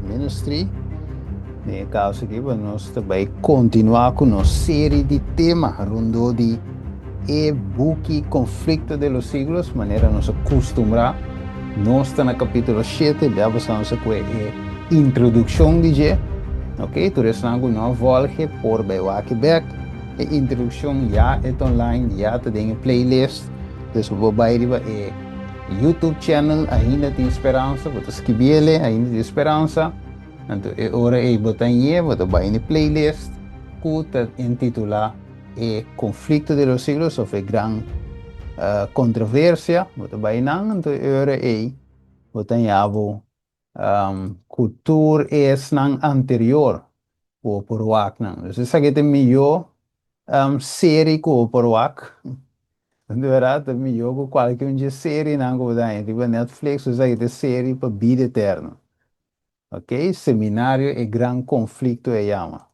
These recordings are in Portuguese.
Ministry. Nesse caso aqui, nós também continuar com nossa série de temas rundo de e-book Conflicto de los Siglos, maneira nós acostumbrar. Nós estamos no capítulo 7, já passamos com a introdução de G. Ok, tu estás não volge por back. A introdução já é online, já tem playlist. Então, vou baixar YouTube channel, ainda tem esperança, vou escrever ainda tem esperança. Então, agora eu vou baixar na playlist, que está intitulada Conflicto de los Siglos, ou Gran Controvérsia. Vou baixar, então, agora eu vou cultura anterior por wak nang. Dus isa kita melhor série por wak. De verdade, melhor que qualquer série nang ko dai. Tipo Netflix, usa kita série para vida eterna. Ok? Seminário e gran conflito e llama.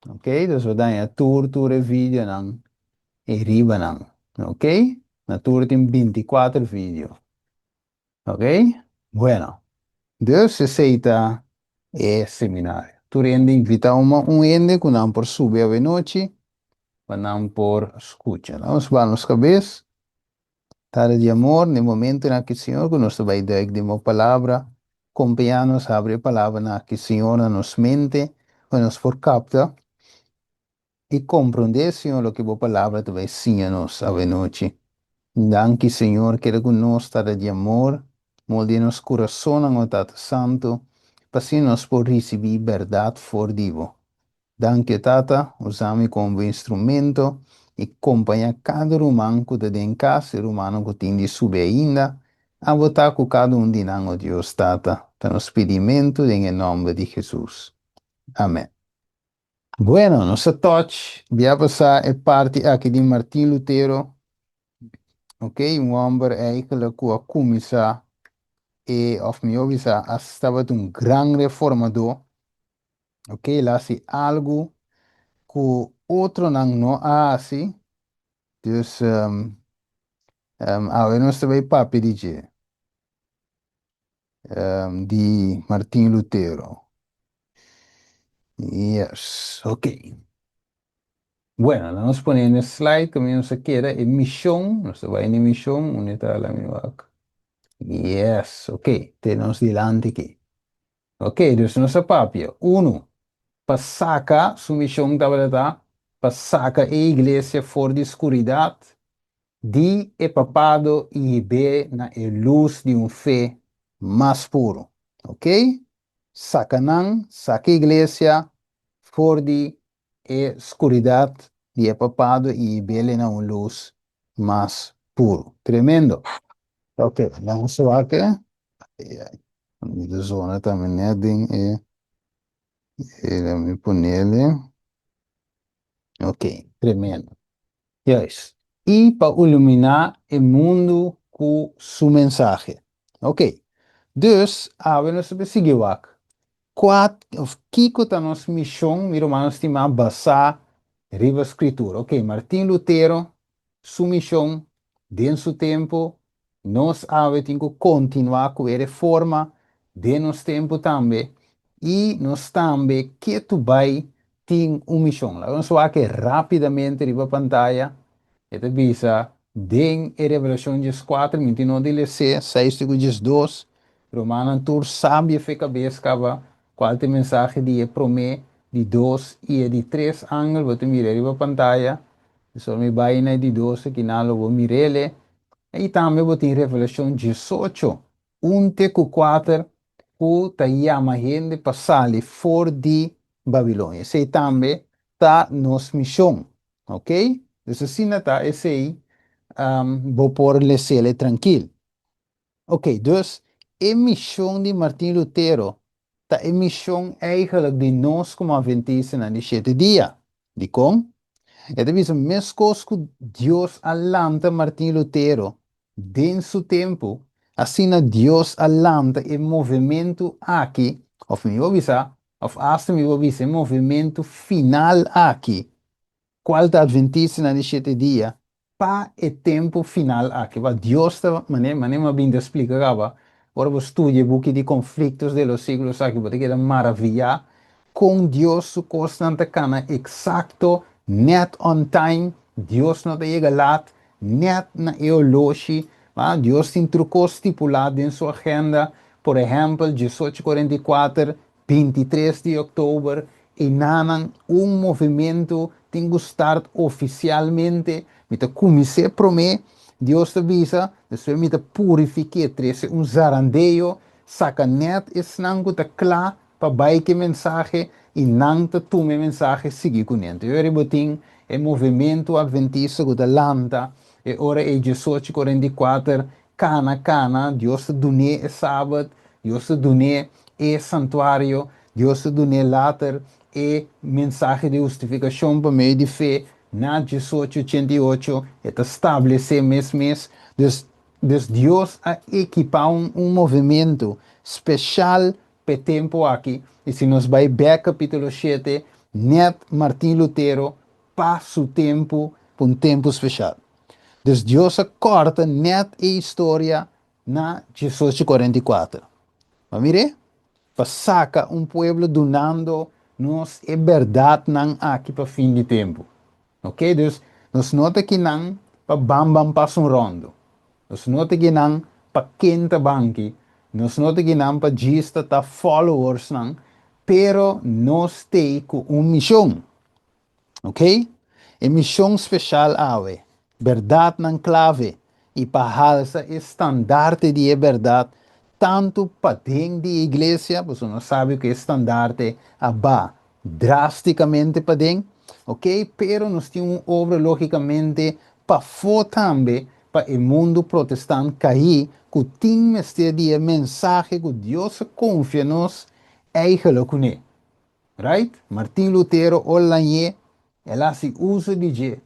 Ok? Dus we dan a tour e vídeo nang e riba nang. Ok? Na tour tem 24 vídeos. Ok? Bueno. Dus aceita seminário. Tu rende invita um ende que não por subir a noite, mas não por escuta. Nós vamos cabeça, tarde de amor, no momento na que o Senhor que nós vai dar de uma palavra, acompanhar-nos, abre a palavra na que o Senhor nos mente, que nos for capta, e compreender, Senhor, o que a palavra te vai ensinar-nos a noite. Danke, Senhor, que conosco tarde de amor, molde nos coração, o Tata Santo, para assim nós por receber verdade for divo. Danke, Tata, usamos como instrumento e acompanha cada romano que está em casa, romano que tem de subir ainda, a votar com cada de nós, Deus, Tata, para nos pedimento em nome de Jesus. Amém. Bueno, nossa touch, via passar é parte aqui de Martin Lutero, ok? Homem eigenlijk que começar of melhor estava um grande reformador, ok? Lá se algo que outro não hace. Dus we nós também papi DJ de Martin Lutero. Yes, ok. Bueno, vamos poner en el slide como nos queda emisión, nos va en emisión, ¿dónde está la misma? Yes, ok, tenemos delante aquí. Ok, dus nossa papia. Uno, para sacar sua missão da verdade, para sacar a igreja fora da escuridão, de é papado e be na luz de fé mais puro. Ok? Saca a igreja fora da escuridão, de é papado e be na luz mais puro. Tremendo. Ok, vamos lá que a zona também, né? Me ponerle. Ok, tremendo. Yes. E para iluminar o mundo com sua mensagem. Ok. Dus, we nos seguir aqui. Of Kiko está nossa missão, meu irmão, estimar, basar, riva escritura. Ok, Martin Lutero, sua missão, dentro do tempo, nós temos que continuar com a reforma, de nosso tempo também, e nós também, que tu vai, tem uma missão. Vamos ver aqui rapidamente, riva a pantalla, e te visa, den a Revelação 4, 29 de 6, 2, Romana Tour sabe a cabeça, qual é a mensagem de promete de 2 e de 3 ângulos, vou te mirar a pantalla, só me vai na de 2 que não vou mirar, e também vou ter Revelação 18, 1 com 4, que está chama a gente para sair fora de Babilônia. Esse também está nossa missão, ok? Então, assim está, esse aí, vou pôr ele tranquilo. Ok, dus emissão de Martin Lutero, a emissão eigenlijk de nós como adventistas na de 7 dias. De como? É de mesmo coisa que Deus alanta Martin Lutero dentro seu tempo, assim Deus alanta o movimento aqui, of me vou avisar, of hasta me vou avisar, movimento final aqui, qual da adventista na de 7 dias, para o tempo final aqui, Deus está, maneira bem de explicar, Ahora vos estudia book de conflictos de los siglos aquí, porque queda maravilla. Con Dios su constante cana exacto, net on time. Dios no te llega lat, net na eologi. Dios tiene trucos estipulados en su agenda. Por ejemplo, 1844, 23 de octubre, e nanan un movimiento tengo start oficialmente. Me te comecei promé, Dios te visa, después me te purifique, trece un zarandeio, saca net es nango te kla, pa baike mensaje, e nang te tume mensaje, sigue com ele. Eu rebotin, é movimento adventista que da lanta, e ora é 1844, cana, Deus te dune é sábado, Deus te dune é santuário, Deus te dune later, é mensagem de justificação por meio de fé, na 1888, é te estabelecer mês. Deus a equipar um movimento especial para tempo aqui. E se nós vai ver capítulo 7, net Martin Lutero passa o tempo para um tempo especial. Dus Deus corta net a história na 1844. Mas mire, para saca um povo donando nos é verdade não aqui para fim de tempo. Ok? Dus nós nota que não para bam passa um rondo. Nós nota que não para quinta banque. Nós nota que não para gista tá followers não. Pero nós tem com uma missão. Ok? E missão especial ave. Verdade não clave. E para halsa estandarte de verdade. Tanto para dentro da igreja, você não sabe o que é estandarte aba drasticamente para dentro. Ok? Pero nós temos uma obra logicamente para fora também, para o mundo protestante cair, que tem este dia mensagem que Deus confia nos, eigenlijk com ele. Right? Martin Lutero Olanje, ela se usa de je.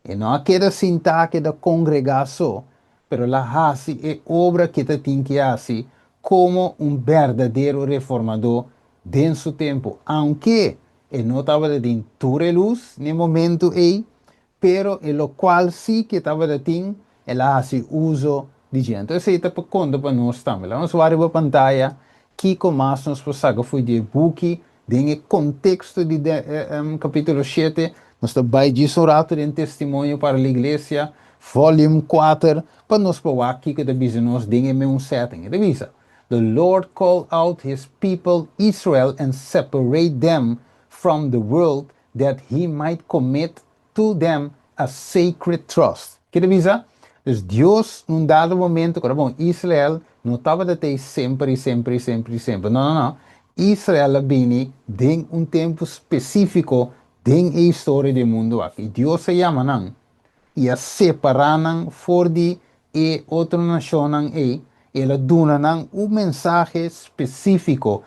E não queda sintaxe da congregação, pero la hace é obra que te tem que fazer como um verdadeiro reformador de seu tempo. Aunque ele não estava de toda luz no momento aí, pero en lo qual sí que estava de ting, ela hace uso de gente. Então, isso para conta para nós também. Vamos ver a pantalla, que mais nos passava foi de book, de contexto de capítulo 7, nós também diz um rato de testemunho para a igreja, volume 4, para nós provar aqui que de nós tem um setting. Revisa. The Lord called out his people Israel and separate them from the world that he might commit to them a sacred trust. Quer dizer? Dus Deus, num dado momento, bom, Israel não estava de ter sempre. Não. Israel vem em um tempo específico em a história do mundo aqui. Deus se chama não. E a separar for de e outra nação e ela dona um mensagem específico,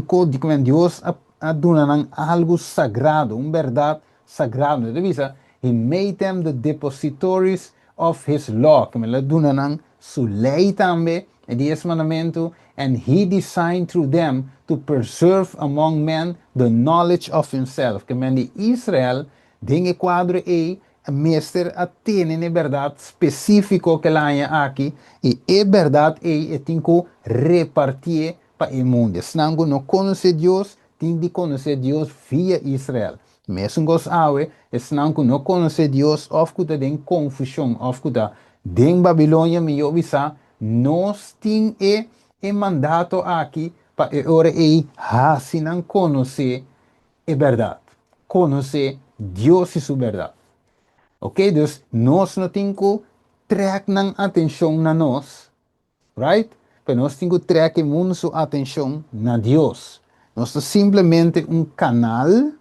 código de Deus a dona algo sagrado, verdade sagrado. Revisa, he made them the depositories of his law, que me la dona su lei também, e 10 mandamento, and he designed through them to preserve among men the knowledge of himself. Que men de Israel, dinge quadro e meester a tiene ne verdade específico que lá aqui, e é verdade e tem que repartir para o mundo. Se não conhece Deus, tem de conhecer Deus via Israel. Mesmo que awe, se não conhece Deus, of que tem confusão, of que tem Babilônia, me ovisa, nós tem e mandato aqui para ora e se não conhecer é verdade. Conhecer Deus e sua verdade. Ok? Dus nós não temos que trecar atenção na nós. Right? Mas nós temos que trecar muito sua atenção na Deus. Nós somos simplesmente um canal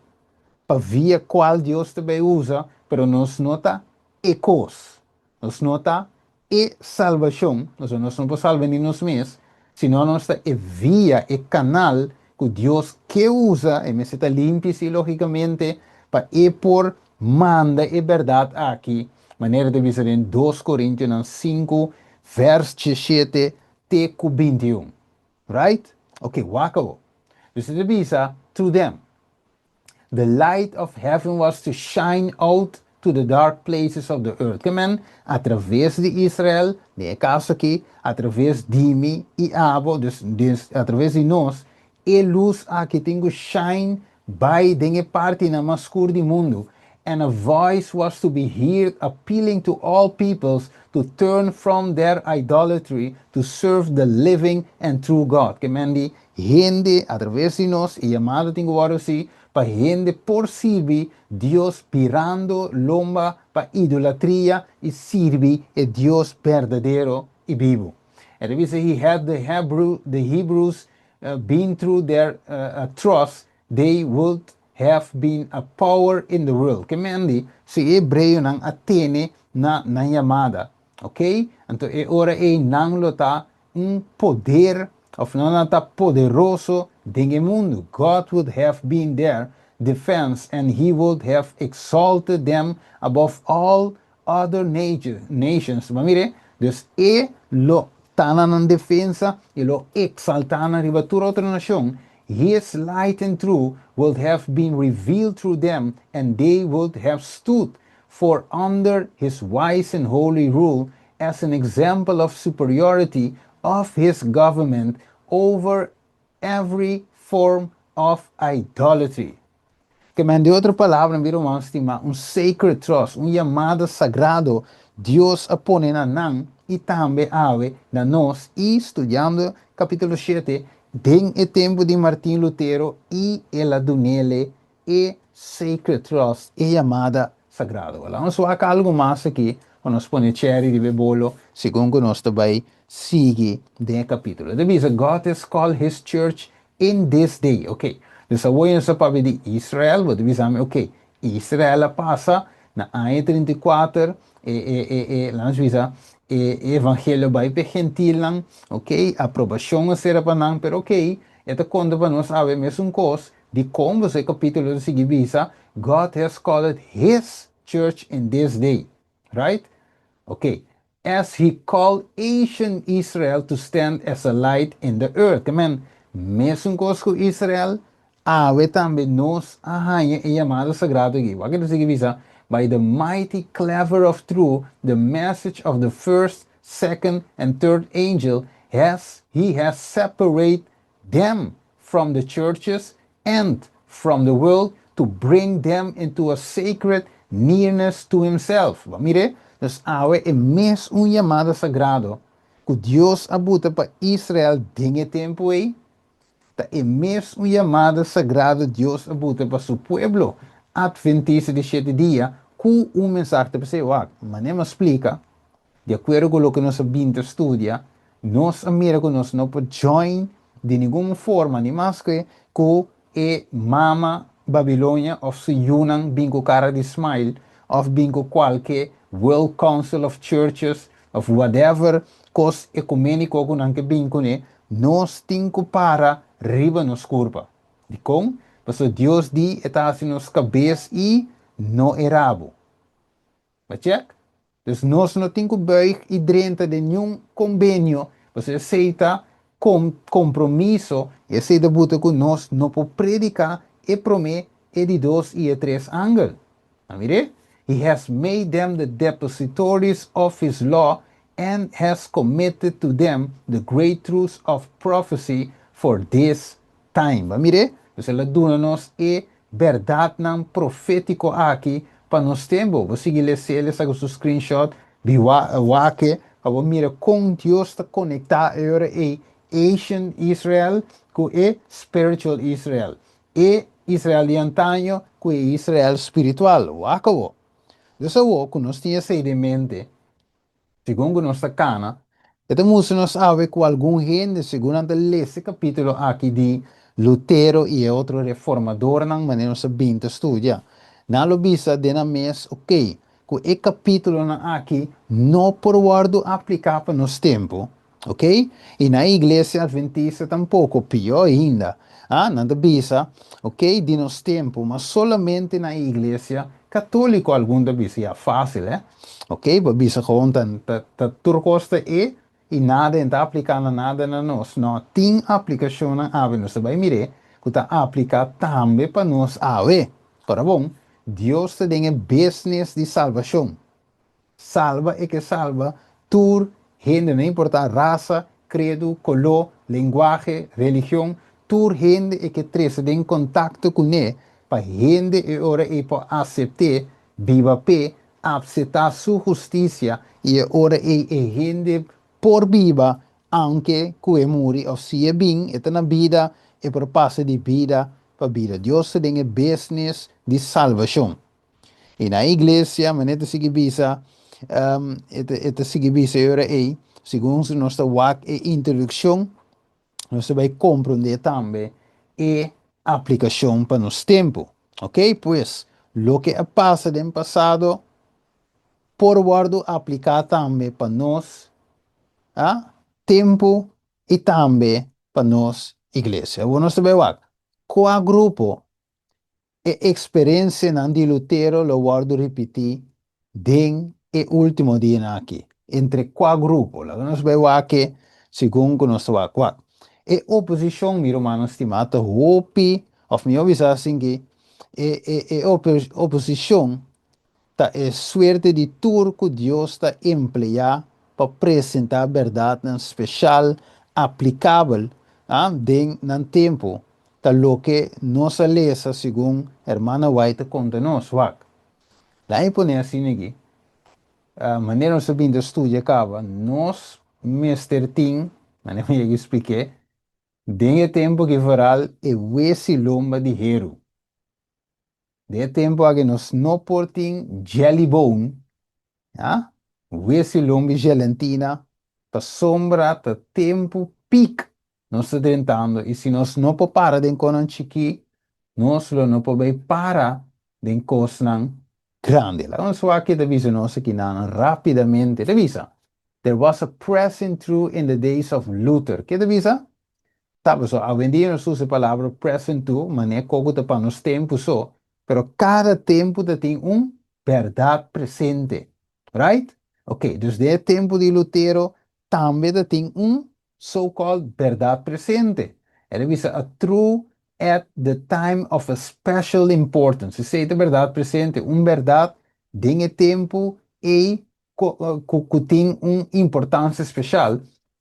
para via qual Deus também usa, mas nós não está ecos. Nós não está e salvação. Nós não podemos salvar nem nós mesmos, senão nós está e via e canal que Deus que usa, e me está limpo, logicamente, para e por manda e verdade aqui, maneira de dizer em 2 Coríntios 5, verso 17, até 21. Right? Ok, acabou. Dus het is through them. The light of heaven was to shine out to the dark places of the earth. Que men, através de Israel, nesse caso aqui, através de mim e Abo, através de nós, e luz aqui tem que shine by dengue parte na mais escuro do mundo. And a voice was to be heard appealing to all peoples to turn from their idolatry to serve the living and true God. Que mendi, gente, através de nós, e chamado tem que assim, para gente perceber Deus pirando lomba para idolatria e servir a Deus verdadeiro e vivo. And we say he had the Hebrews been through their trust, they would have been a power in the world. Que mendi, si hebreu nang atene na yamada. Ok? Então, ora nang lota poder, of não está poderoso dentro mundo. God would have been their defense and he would have exalted them above all other nations. Mas mire, dus lo tana na defensa e lo exaltana ribatura outra nação. His light and truth would have been revealed through them, and they would have stood for under his wise and holy rule as an example of superiority of his government over every form of idolatry. Que de outra palavra, vira uma estima, sacred trust, chamado sagrado, Deus apone na nan e também ave na nós, e estudando capítulo 7, den o tempo de Martim Lutero e ela dunele e sacred trust, e chamada sagrado. Vamos ver algo mais aqui, quando nós põe cherry de bebolo, segundo nós também sigue de capítulo. The God has called his church in this day, okay? Dus a woon sa papi di Israel, wat we samen, oké, Israel passa na ano 34, langs visa, evangelho bij pe gentil lang, oké, aprobação será para nang, pero oké, esta conta para nós sabe mesmo cos, de como você capítulo de seguir visa, God has called his church in this day, right? Okay, as he called ancient Israel to stand as a light in the earth. Amen. Mesmo cos com Israel, ave também nos arranha e chamado sagrado aqui. O que significa? By the mighty clever of truth, the message of the first, second, and third angel he has separated them from the churches and from the world to bring them into a sacred nearness to himself. Mire, dus ave é mesmo chamado sagrado que Deus abuta para Israel dinge tempo aí. É mesmo chamada sagrada Deus abuta para seu povo adventista de 7 dias com mensagem para você. Mas nem me explica, de acordo com o que nós sabemos estudia, nós americanos não podemos join de nenhuma forma, nem mais que com a mama Babilônia ou se Yunan bingo cara de Ismael ou bingo qualquer World Council of Churches of whatever cos ecumênico que não que bingo né, nós temos que para riba nos curva. De como? Porque Deus di está assim nos cabeças e no é rabo. Mas check? Dus nós não temos que buig e drenta de nenhum convênio. Você aceita compromisso e aceita buta que nós não podemos predicar e prometer e de 2 e 3 ângulos. Amire? He has made them the depositories of his law and has committed to them the great truths of prophecy for this time. Mire, dus ela duna-nos verdade não profético aqui para nos tempo. Você que lê essa com seu screenshot, biwake, abo mira com Deus está conectado agora ancient Israel com spiritual Israel. Israel de antaño com Israel espiritual. Wakabo. Dus que nós tinha em mente, segundo nossa cana, estamos nos sabe com algum gente, segundo esse capítulo aqui de Lutero e outro reformador, não maneira nós sabemos estudar. Na lobisa de na mês, ok, com o capítulo aqui não por guardo aplicar para nos tempo, ok? E na igreja adventista tampouco, pior ainda. Na bisa, ok, de nos tempo, mas solamente na igreja católico alguma bisa é fácil, ok? Para bisa gewoon turcosta e nada está aplicando nada na nós. Não tem aplicação na ave, nós vai mire, que está aplicado também para nós ave. Ora bom, Deus te tem business de salvação. Salva e que salva tur gente, não importa raça, credo, color, linguagem, religião, tur gente e que trece em contato com ele, para gente e ora e para aceitar, viva pé, aceitar sua justiça e ora e gente por viva, aunque que muri ou se bem, e na vida e por passo de vida para vida. Deus tem business de salvação. E na igreja, maneta sige bisa, ita sige bisa ora aí, segundo nossa wak e introdução, nós vai compreender também e aplicação para nos tempo. Ok? Pues, lo que passa no passado, por guardo aplicar também para nós, ah? Tempo e também para nós, igreja. Nós vai wak. Qual grupo e experiência de Lutero lo guardo repetir den e último dia aqui entre qual grupo lá nós vemos aqui segundo nós aqui e oposição meu irmão estimado hope of me avisa assim que oposição tá é suerte de turco Deus está emplear para apresentar a verdade especial aplicável no tempo tá lo que nossa lesa segundo hermana White conta nós wak lá em põe assim aqui a maneira nós sabemos estudo acaba nós Mr. Ting maneira eu expliquei tem tempo que varal e esse lomba de hero de tempo que nós não portem jelly bone. Ah? Wesi lombi gelantina, ta sombra, ta tempo pic. Nós estamos tentando, e se nós não para de encontrar chiqui, nós não podemos parar de encontrar grande. Lá nós vamos aqui da visa nossa aqui rapidamente. Da visa. There was a pressing through in the days of Luther. Que da visa? Tá, so, hoje em dia nós usamos a palavra present to, mas não é como para nos tempos só. Pero cada tempo tem verdade presente. Right? Ok, dus de tempo de Lutero também tem so-called verdade presente. Ele diz a true at the time of a special importance. Se é verdade presente, verdade de tempo e que tem importância especial.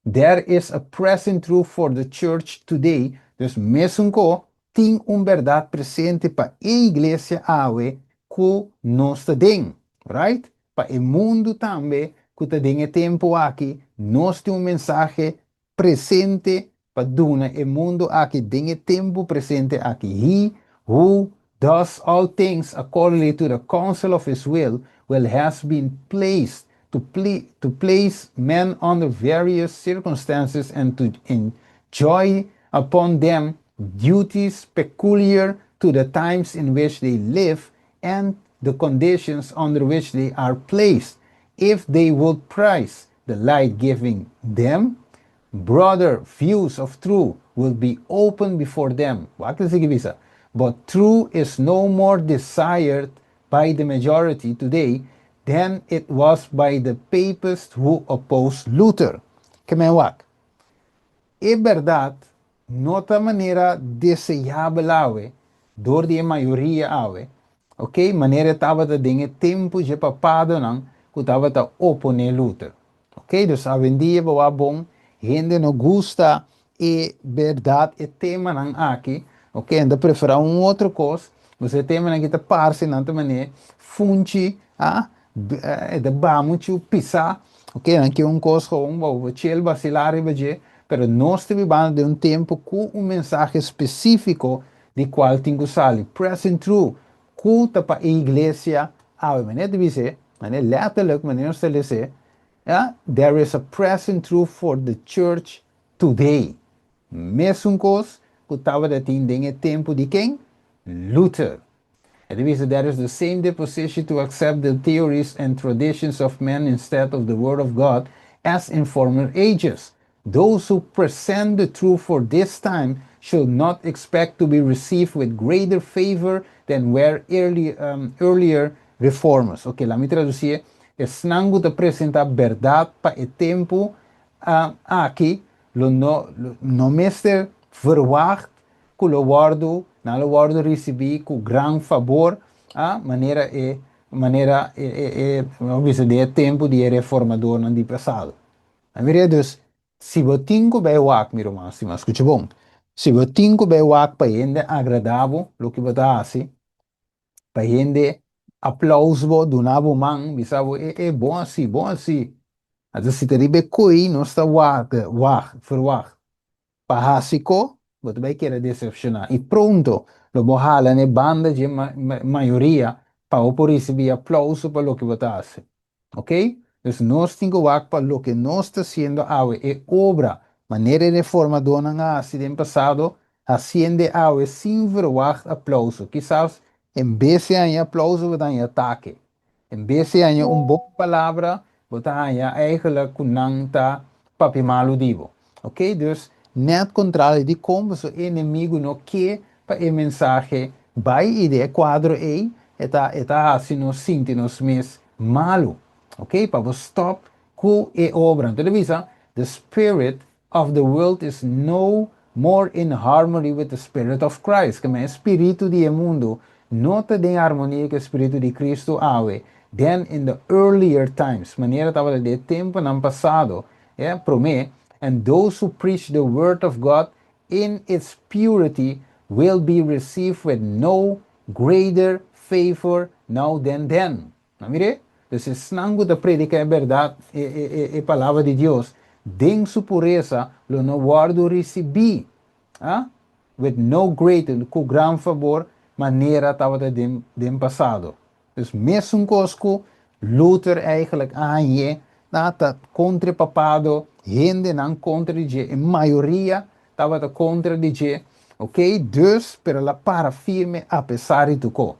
There is a present truth for the church today. Dus mesmo que tem verdade presente para a igreja awe que nós tem, right? Para o mundo também, que tem tempo aqui, nós temos mensagem presente para dar o mundo aqui, tem tempo presente aqui. He who does all things according to the counsel of his will has been placed to place men under various circumstances and to enjoy upon them duties peculiar to the times in which they live and the conditions under which they are placed. If they would prize the light giving them, broader views of truth will be open before them. But truth is no more desired by the majority today than it was by the papists who opposed Luther. Kemenwak. É verdade, nota maneira desejável awe, door die maioria awe, ok? Maneira estava de dinge tempo de papado não, que estava de opone Luther. Ok? Dus hoje em dia, bom, gente não gosta e verdade e tema não aqui, ok? Ainda prefere outra coisa, você tema não que te parse não também, funci, de bamuchu pisar, ok? Não que coisa como, chill vacilar e baje, pero nós vivemos de tempo com mensagem específico de qual tem que usar. Present true, culta para a igreja, maneira de dizer, maneira letterlijk, maneira de dizer, there is a present truth for the church today. Mesmo coisa que estava de tempo de quem? Luther. It means that there is the same disposition to accept the theories and traditions of men instead of the Word of God as in former ages. Those who present the truth for this time should not expect to be received with greater favor than were earlier reformers. Ok, la me traduzir, es nango de apresentar verdade para o tempo aqui, no verwacht que lo guardo, não lo guardo recebi com gran favor, a vamos dizer, tempo de reformador no passado. A maioria dos, se você tem que ver o ac, meu irmão, se mas escute bom, se você tem que ver o ac para gente agradável, o que você faz, para gente aplauso do nabo man, sabe, é bom assim, bom assim. Às vezes se te ribe coi, não está verwacht. Pahasiko, você vai querer decepcionar. E pronto, lo bohala ne banda de maioria para por receber aplauso para o que você faz. Ok? Então, nós temos que para o que nós está sendo agora é obra, maneira de forma dona na acidente passado, haciendo agora sem verwacht aplauso. Quizás, em vez de aplauso, você tem ataque. Em vez de uma boa palavra, você tem eigenlijk kunang papi malo divo. Ok? Dus, net contrário de como o inimigo não quer para a mensagem vai e de quadro aí, está assim, nos sentimos mais malo. Ok? Para stop com a obra. Então, the spirit of the world is no more in harmony with the spirit of Christ. Que o espírito do mundo não está em harmonia com o espírito de Cristo. Then in the earlier times, maneira estava de tempo no passado, para mim, and those who preach the word of God in its purity will be received with no greater favor now than then. ¿No mire? Entonces, snango da predica é verdade, é palavra de Deus. Den su pureza, lo no guardo recebi. Ah? With no greater, com gran favor, maneira estava de passado. Dus mesmo conosco, Luther eigenlijk aan je, dat contra papado, gente não contra de je, a maioria estava contra de je, ok? Dus, pero la para firme, apesar de tudo.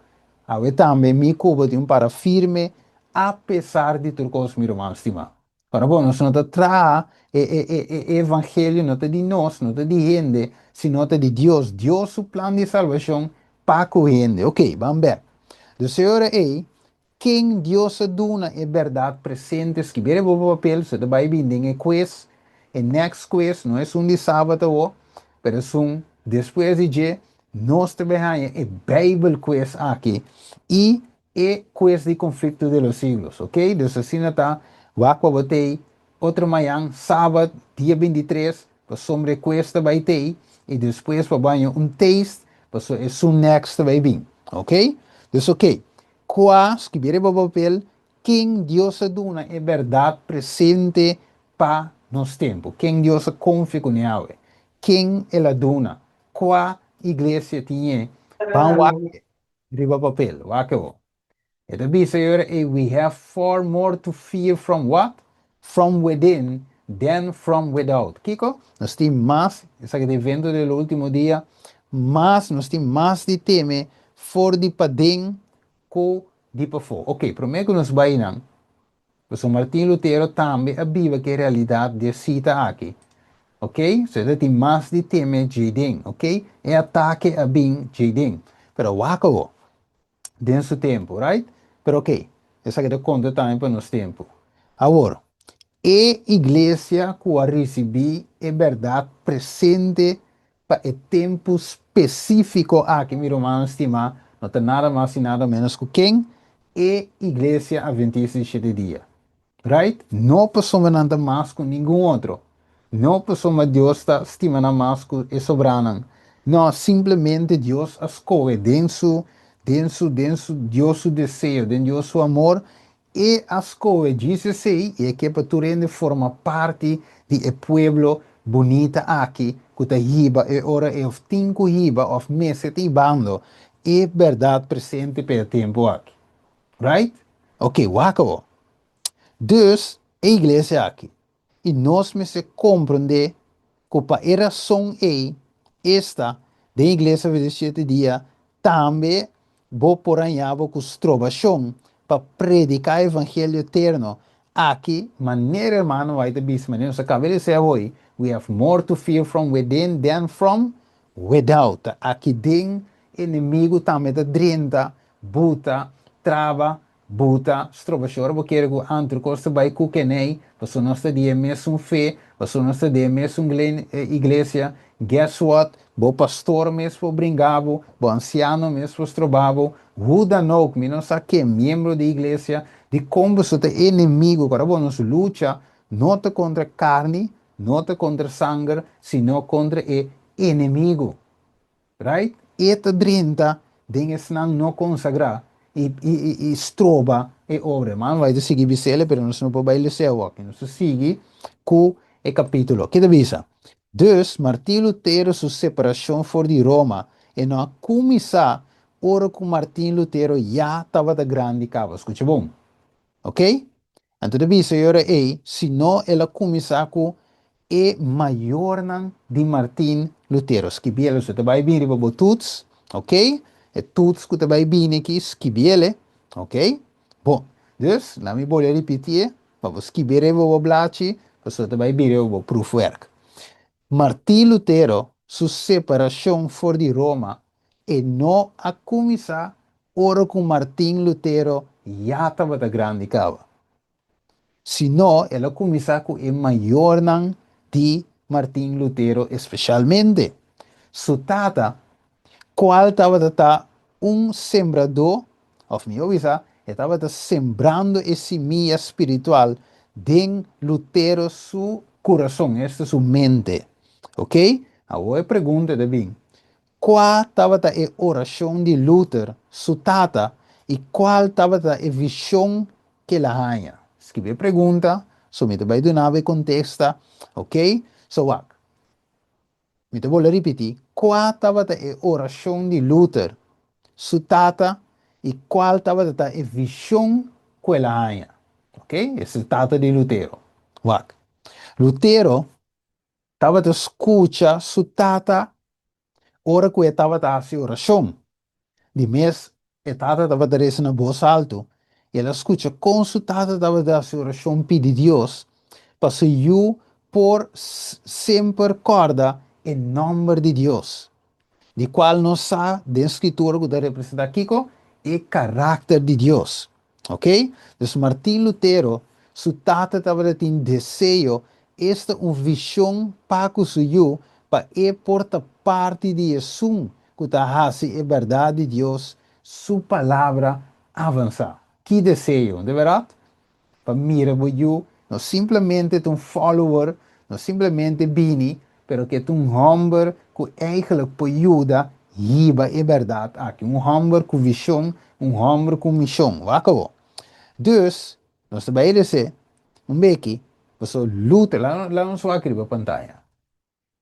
Awe também me cubo de para firme, apesar de tudo, meu irmão, estima. Para bom, nós não tra evangelho, não de nós, não de gente, sino de Deus. Deus, o plano de salvação, para a gente. Ok, vamos ver. De Senhor é quem Deus dona é verdade presente. Escrever o papel, se vai binding é quiz. E next quiz não é de sábado, mas depois de dia, nós trabalhamos é Bible quiz aqui. E é quiz de conflito de los siglos, ok? Então assim está, Wakwa botei, outro manhã, sábado, dia 23, para sobre quiz vai ter. E depois para banho taste, para o next vai vir, ok? Então, ok. Quas que viene papel, quem Deus dona é verdade presente para nos tempos. Quem Deus confia com ele. Quem ela dona. Qual igreja tinha. Van wake, riba papel. Wake o. Então, Senhor, we have far more to fear from what? From within than from without. Kiko, nós temos mais, essa que é evento do último dia, mas nós temos mais de teme for de para dentro ko di pa fo. Ok, prometo nos bainang. São Martin Lutero também abiva que a realidade de cita aqui. Ok? So that tem mais de teme jiding. Ok? É ataque a bem jiding. Pero wako denso tempo, right? Pero ok. Essa que eu conto também para nos tempo. Agora, a igreja que recebi é verdade presente para o tempo específico aqui, meu irmão estimado, não tem nada mais e nada menos que quem é a igreja adventista de 7 dias. Right? Não passamos nada mais com nenhum outro. Não passamos Deus está estimando mais com o soberano. Não, simplesmente Deus escolhe dentro Deus o desejo, dentro Deus o amor, e escolhe Jesus aí, e que para tu rende forma parte do povo bonita aqui, que está riba, e ora é o cinco riba, of meses e bando, é verdade presente para o tempo aqui. Right? Ok, wako. Dus, a igreja aqui. E nós me se compreender que para a razão é esta da igreja de 7 dias também vou por anhavo com trovação para predicar o evangelho eterno. Aqui, maneira irmão, vai ter visto, maneira, nós acabamos de dizer hoje, we have more to fear from within than from without. Aqui dentro, inimigo também está dentro, buta, trava, buta, strova chora, porque ergo antro costa vai cuquenei, passou nossa dia mesmo fé, passou nossa dia mesmo igreja, guess what? Bo pastor mesmo brincava, bo anciano mesmo estrobava, Hoe dan ook, mi non sa que miembro de iglesia, de como su te enemigo, agora nos lucha, não te contra carne, não te contra sangue, sino contra o inimigo. Right? Eta drinta, dingen snang no consagra, e stroba e obre. Man, vai te seguir bisele, pero não se não pode baile seu aqui. Não se sigue com o capítulo. Que devisa? Dus, Martin Lutero, sua separação for de Roma, e não começar, ora com Martin Lutero já estava da grande cava. Escute bom. Ok? Então, devisa, ora, ei, se não ela começar com e majornan di Martin Lutero. Schibiele su te vai bene bobo tuts, ok? E tuts ku te vai bene ki schibiele, ok? Bom, dus, la mi bolje ripetir, bobo schibere bobo blaci, su te vai bene bobo proefwerk. Martin Lutero, su separação for di Roma, e no a começar, ora com Martin Lutero, já estava da grande cava. Sino ela começa com o maior nang de Martin Lutero, especialmente. Su tata, qual estava sembrador, of me avisa, estava sembrando esse minha espiritual de Lutero su coração, esta su mente. Ok? Agora pergunta de bem. Qual estava a oração de Luther, su tata, e qual estava a visão que ela tinha? Escreve pergunta, so me vai dar contesta, ok? So, me te vou repetir, qual estava a oração de Luther, su tata, e qual estava a visão que ela tinha? Ok? Esse tata de Lutero. Wak. Lutero estava a escutar su tata, ora que estava a fazer oração. De mês, etada estava dando na voz alto. E ela escuta consultada estava da sua oração pedir Deus para eu por sempre corda em nome de Deus. De qual não sabe, da escritura que representa aqui, é caráter de Deus. Ok? Então, Martin Lutero, su tata estava tendo desejo, esta uma visão para o seu, para porta parte de Jesus, que está a verdade de Deus, sua palavra avançar. Que desejo, de verdade? Para mira you, não simplesmente um follower, não simplesmente bini, pero que um homem que eigenlijk ajuda hiba é verdade aqui, um homem com visão, um homem com missão, acabou. Dus, nós também dizer, beetje, você luta, lá não só aqui para pantalla.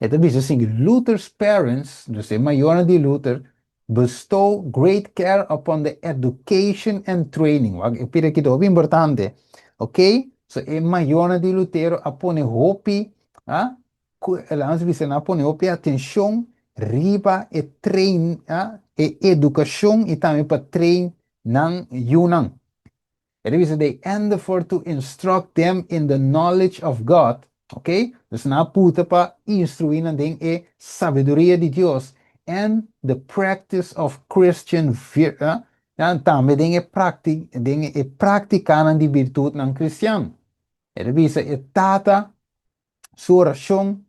Het is assim, Luther's parents, dus de maior de Luther, bestow great care upon the education and training. Eu piro aqui é importante, ok? So, e maior de Lutero apone hopi, ah? Lá nós dizemos, apone hopi atenção, riba e trein, ah? E educação e também para trein nan yunan. It is they endeavor to instruct them in the knowledge of God. Ok? Dus na puta para instruir na ding e sabedoria de Deus and the practice of Christian virtue. Ja, também ding e praticar de virtude ng Christian. It is e tata sua oração,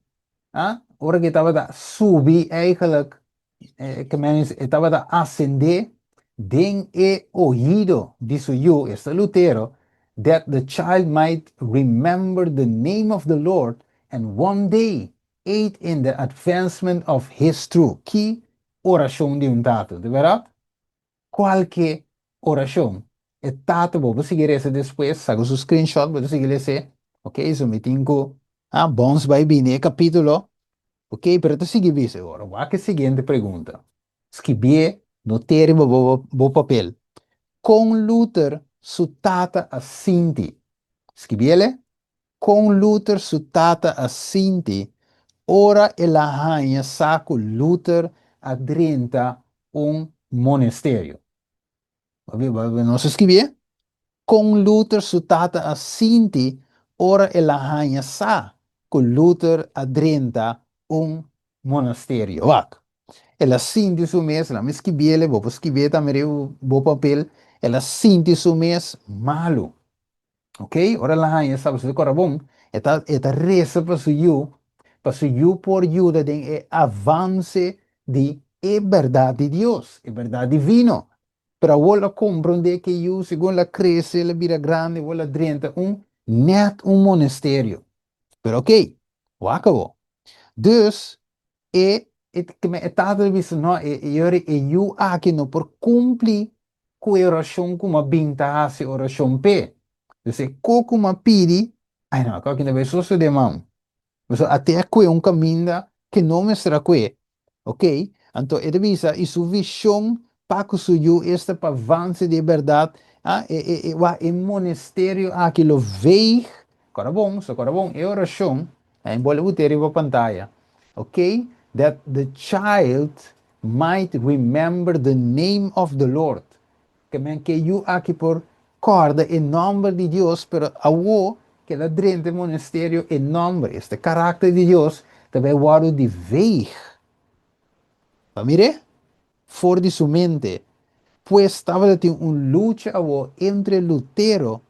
ora que estava a subir eigenlijk, que men estava a ascender, den e oído, disso eu, este Lutero, that the child might remember the name of the Lord and one day aid in the advancement of his truth. Que oração de tato, de verdade? Qualquer oração. E tato, vou seguir esse depois, saco o screenshot, vou seguir esse, ok? Isso me tenho, bons vai bem, capítulo. Ok, pero tu sigue visto agora. Vai que seguinte pergunta. Escrever no termo bo papel. Com Luther su tata assinti. Scriviele? Con Luther su tata assinti. Ora e la rainha saco Luther adrenta un monastério. Não se escrevia? Com Luther su tata assinti. Ora e la rainha sa con Luther adrenta un monastério. Vac. Ela sinti su mes, la mes scriviele, vou scrivere também o papel, ela sinti su mes malo. Ok? Ora la rainha sabe se decora bom, eta reza para su you por ajuda de avance de verdade de Deus, é verdade divino. Pero vuelvo a comprender que yo, según la crece, la vida grande, vuelvo a drenta net un monasterio. Pero ok, acabou. Dus, que me estava dizendo, não, eu aqui não por cumprir com a oração como binta a oração P. Dus, coco uma pidi, ai não, que não vai só se de mão. Mas até que um caminho que não me será que, ok? Então, ele visa, e sua visão para que o seu este para avance de verdade, o monastério aqui lo veio, agora bom, é oração, em bola ter a pantalla, ok? That the child might remember the name of the Lord. Que men que eu aqui por corda em nome de Deus, pero a wo que la drente monasterio em nome, este carácter de Deus, também guardo de veig. Mire, for de su mente, pues estava de un lucha entre Lutero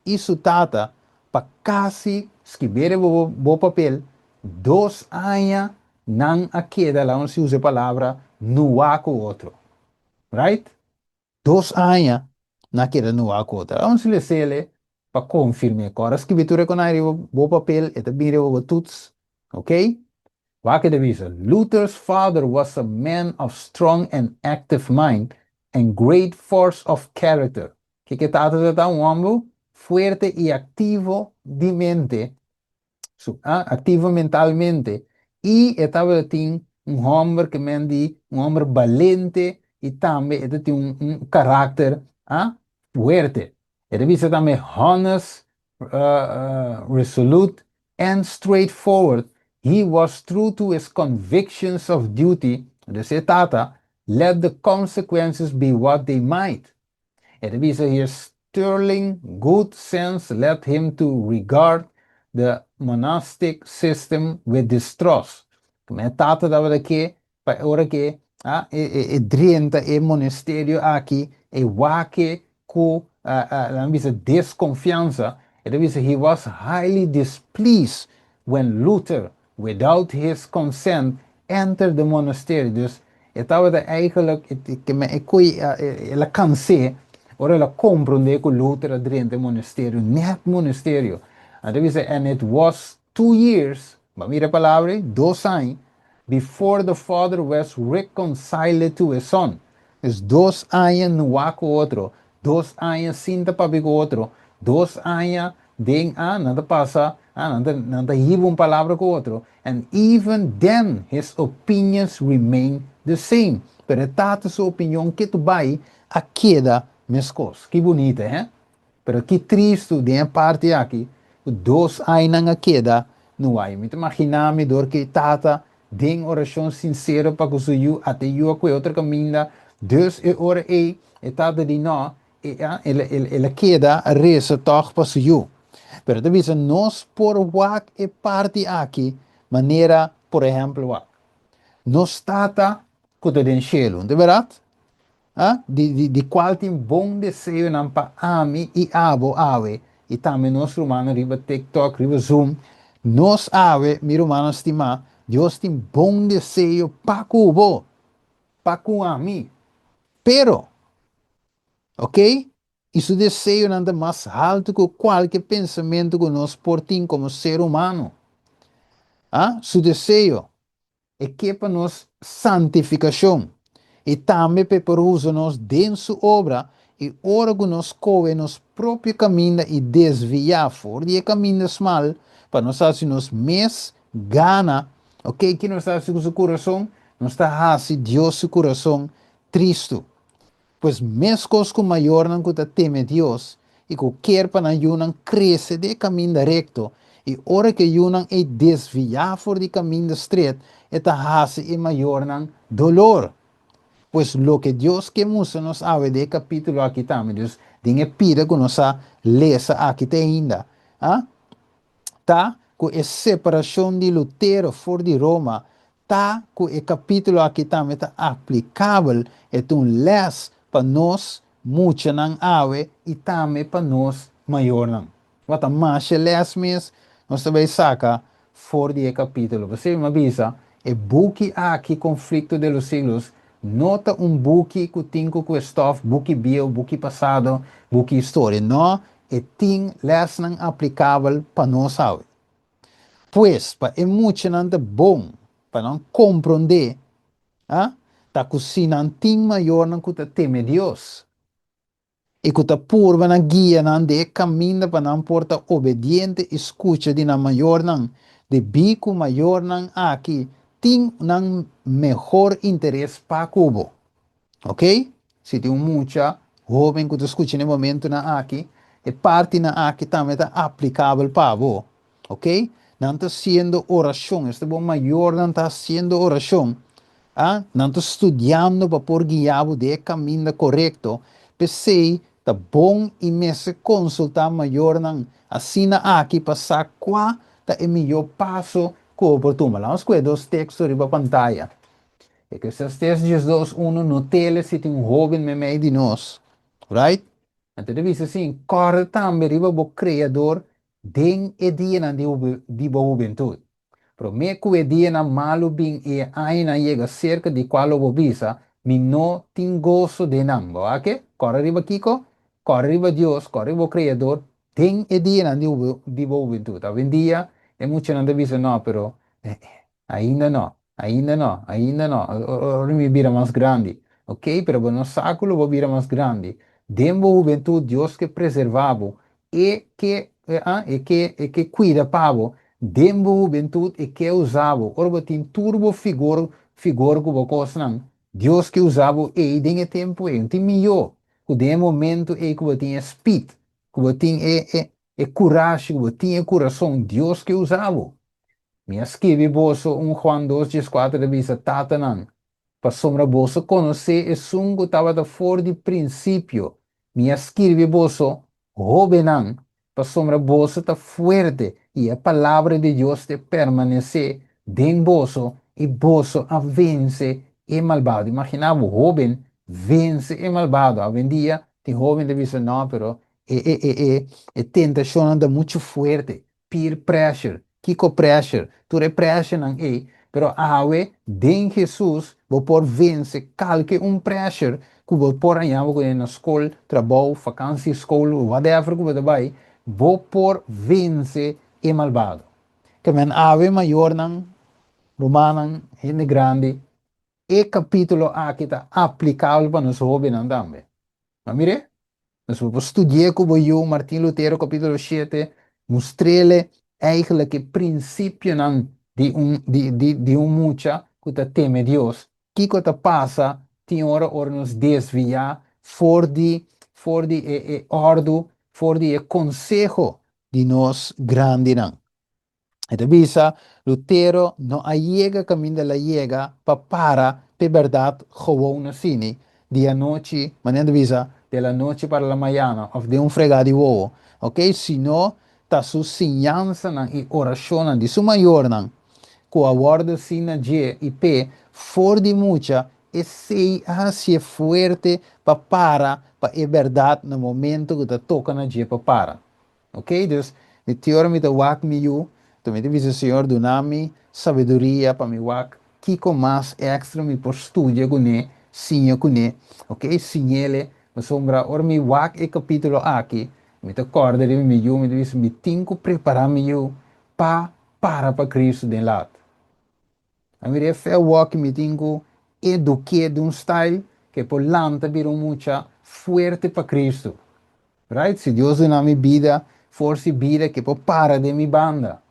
e su tata para casi escrever o papel 2 anos não a queda, lá onde se usa a palavra, no há com outro. Right? 2 anos naquela no acota. Onde se lhe sele para confirmar. Agora, escritura com o papel e também o tuts. Ok? Wakker de visa. Luther's father was a man of strong and active mind and great force of character. Que trata de um homem fuerte e ativo de mente, activo mentalmente, e estava tem homem que mendi, homem valente e também ele tem caráter fuerte. Ele visa também honest, resolute and straightforward. He was true to his convictions of duty. Dus tata, let the consequences be what they might. It is his sterling good sense led him to regard the monastic system with distrust. Come tata da que para ora que drienta e monasterio aqui e wake ku la visa desconfiança. It is he was highly displeased when Luther, without his consent, entered the monastery. Dus estava eigenlijk que me ela cansei. Ora la comprende con Luther dentro del monasterio, net monasterio. And it was 2 years, ma mira palabra, 2 años, before the father was reconciled to his son. Es 2 años no va con otro, 2 años sin papi con otro, 2 años de nada pasa, nada lleva una palabra con otro. And even then his opinions remain the same. Pero tata su opinión que tu vai a queda mescos. Que bonita, hein? Pero que triste de parte aqui, 2 anos a queda, não há. Me imaginar-me dor que tata den oração sincera para que o seu até eu a outra caminho, dus ora e tata de não, ela queda a reza toch para o seu. Pero te dicen, nós por wak e parte aqui, maneira, por exemplo, wak. Nós tata kuta den cielo, de verdade? Di qual tem bom desejo não para ami e abo ave e também nós humanos riba TikTok riba Zoom nós ave mi humano estima Deus tem bom desejo para cubo para com ami pero ok isso desejo não é mais alto que qualquer pensamento que nós portamos como ser humano su desejo é que para nós santificação e também para usar-nos dentro sua obra e ora que nos coe nos próprio caminho e desviar fora de caminho mal para nós fazer nos mais gana, ok? Que nós fazer com o coração, nós está fazendo Deus seu coração triste. Pois mais coisas que maior não que teme Deus e que quer para não crescer de caminho recto e ora que não é desviar fora de caminho estreito, está fazendo e maior não dolor. Pues lo que Dios que musa nos sabe de capítulo aqui também, Deus dinhe pida que nos lesa aqui ainda. Tá com a separação de Lutero fora de Roma, tá com o capítulo aqui também tá aplicável, é um les para nós, muita não ave, e também para nós, maior não. What a mais les mesmo, nós também saca fora de capítulo. Você me avisa, é buque aqui conflito de los siglos, nota um book que tem com stuff, book bio, book passado, book história. Não, e tem lesson aplicável para nós, sabe? Pois, para é muito nada bom, para não compreender, ah? Tá cozinhando tem maior não que teme Deus. E que purva na guia não de caminho para não porta obediente, escuta de na maior não, de bico maior não aqui, tem um melhor interesse para cubo. Ok? Se tem muita jovem que escuta no momento na aqui, e parte na aqui também está aplicável para você. Ok? Não está sendo oração, este bom maior não está sendo oração. Ah? Não está estudando para por guiar de caminho correto. Pensei, tá bom e me se consultar maior não. Assim na aqui passar qual tá o melhor passo que eu oportuno. Vamos com os textos riba pantalla. É que esses testes dos uno no tele se tem um jovem me meio de nós, right? Então deve ser assim, corre também riba o criador den e dia na de boa juventude. Pero me que dia na malu bin e aina llega cerca de qual o visa, mi no tin gozo de nambo, ¿ok? Corre riba Kiko, corre riba Dios, corre riba criador, den e dia na de boa juventude. Hoy en día, é mucho não deve ser, não, pero ainda não. Ainda não, ainda não. Ora mi vira mais grande. Ok? Pero no século vou vira mais grande. Demo juventude, Deus que preservava e que cuida pavo. Demo juventude e que usava. Ora tem turbo figor que você não. Deus que usava e tem tempo e tem melhor. Que de momento e que tem speed. Que tem coragem, que tem coração. Deus que usava. Minha escrevi bolso Juan 2:4 de visa tatanan. Para sombra bolso conhecer e sungo estava da fora de princípio. Minha escrevi bolso jovenan. Para sombra bolso está fuerte e a palavra de Deus te permanece den bolso e bolso a vence e malvado. Imaginava o jovem vence e malvado. Hoje em dia tem jovem de visa não, pero tentação anda muito forte. Peer pressure, Kiko pressure, tu pressure não é, pero awe den Jesus vou por vence calque pressure que vou por amanhã vou na escola, trabalho, vacância, escola, whatever que vou vai, vou por vence e malvado. Que men awe maior não, romana, gente grande, e capítulo aqui está aplicável para nós jovens também. Mas mire, nós vamos estudar com o Martin Lutero, capítulo 7, mostrele eigenlijk het princípio não de mucha que te teme Deus. Que te passa, tem hora nos desviar for de ordo, for de consejo de nós grande não. Então, visa, Lutero não llega caminho da llega para verdade gewoon assim, dia noite, maneira visa, de la noche para la mañana, of de fregado de ovo, ok? Sino, ta su enseñanza e oração de su maior, com a guarda sina G e P, for de mucha, e sei assim forte para é verdade no momento que te toca na G para. Ok? Dus, de teoria me te wak mi you, também te visa Senhor do nami, sabedoria para me wak, kiko mais extra me por estudia com ne, sinha com ne, ok? Sinhele, me sombra, or me wak e capítulo aqui, me te corda de me you, me te visa me tinko preparar me you, para Cristo de lado. A mim é fé walk me tinko eduque de style que por lanta vira mucha fuerte para Cristo. Right? Se Deus na minha vida, força vida que pode para de minha banda.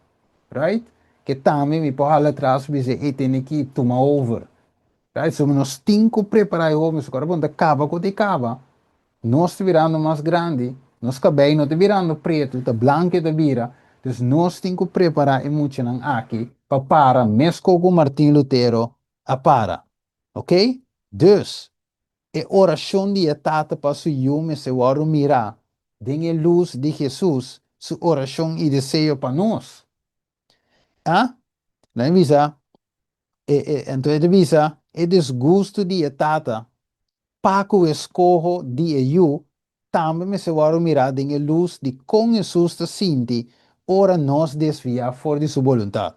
Right? Que também me pode lá atrás e dizer, e tem que tomar over. Right? Se nós temos que preparar o homem, se o corpo acaba com o cava, nós te virando mais grande, nós cabelo não te virando preto, te branco te vira. Então nós temos que preparar e muito aqui para mesmo com Martin Lutero a para. Ok? Dus, e oração de etata para su yume se waro mirar. Den a luz de Jesus, su oração e desejo para nós. Ah? Não visa? Então, visa, e desgosto de etata, paco escorro de eu, também me se waro mirar den a luz de com Jesus te sinti, ora nos desviar fora de sua vontade.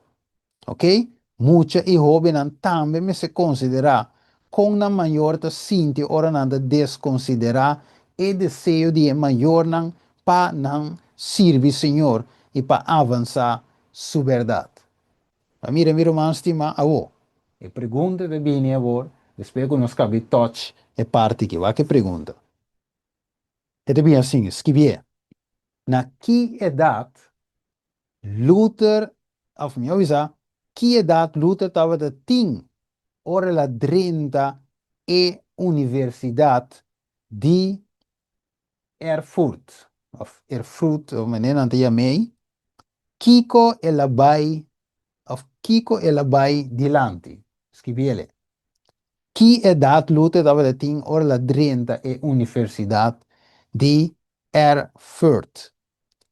Ok? Muita e jovem também me se considerar com na maior ta sinti ora nanda desconsiderar e desejo de maior não para não servir Senhor e para avançar sua verdade. Mira, mira, man, estima, awo. E pergunta de bem agora, depois que nós cabe touch, é parte que vai que pergunta. É bem assim, escrever. Na que idade Luther, of me avisa, que idade Luther estava de 10 ora la 30 e Universidade de Erfurt. Of Erfurt, of meneer aan het mee. Kiko e la bai, of Kiko e la bai dilanti. Scriviele. Que idade Luther estava de 10 ora la 30 e Universidade de Erfurt.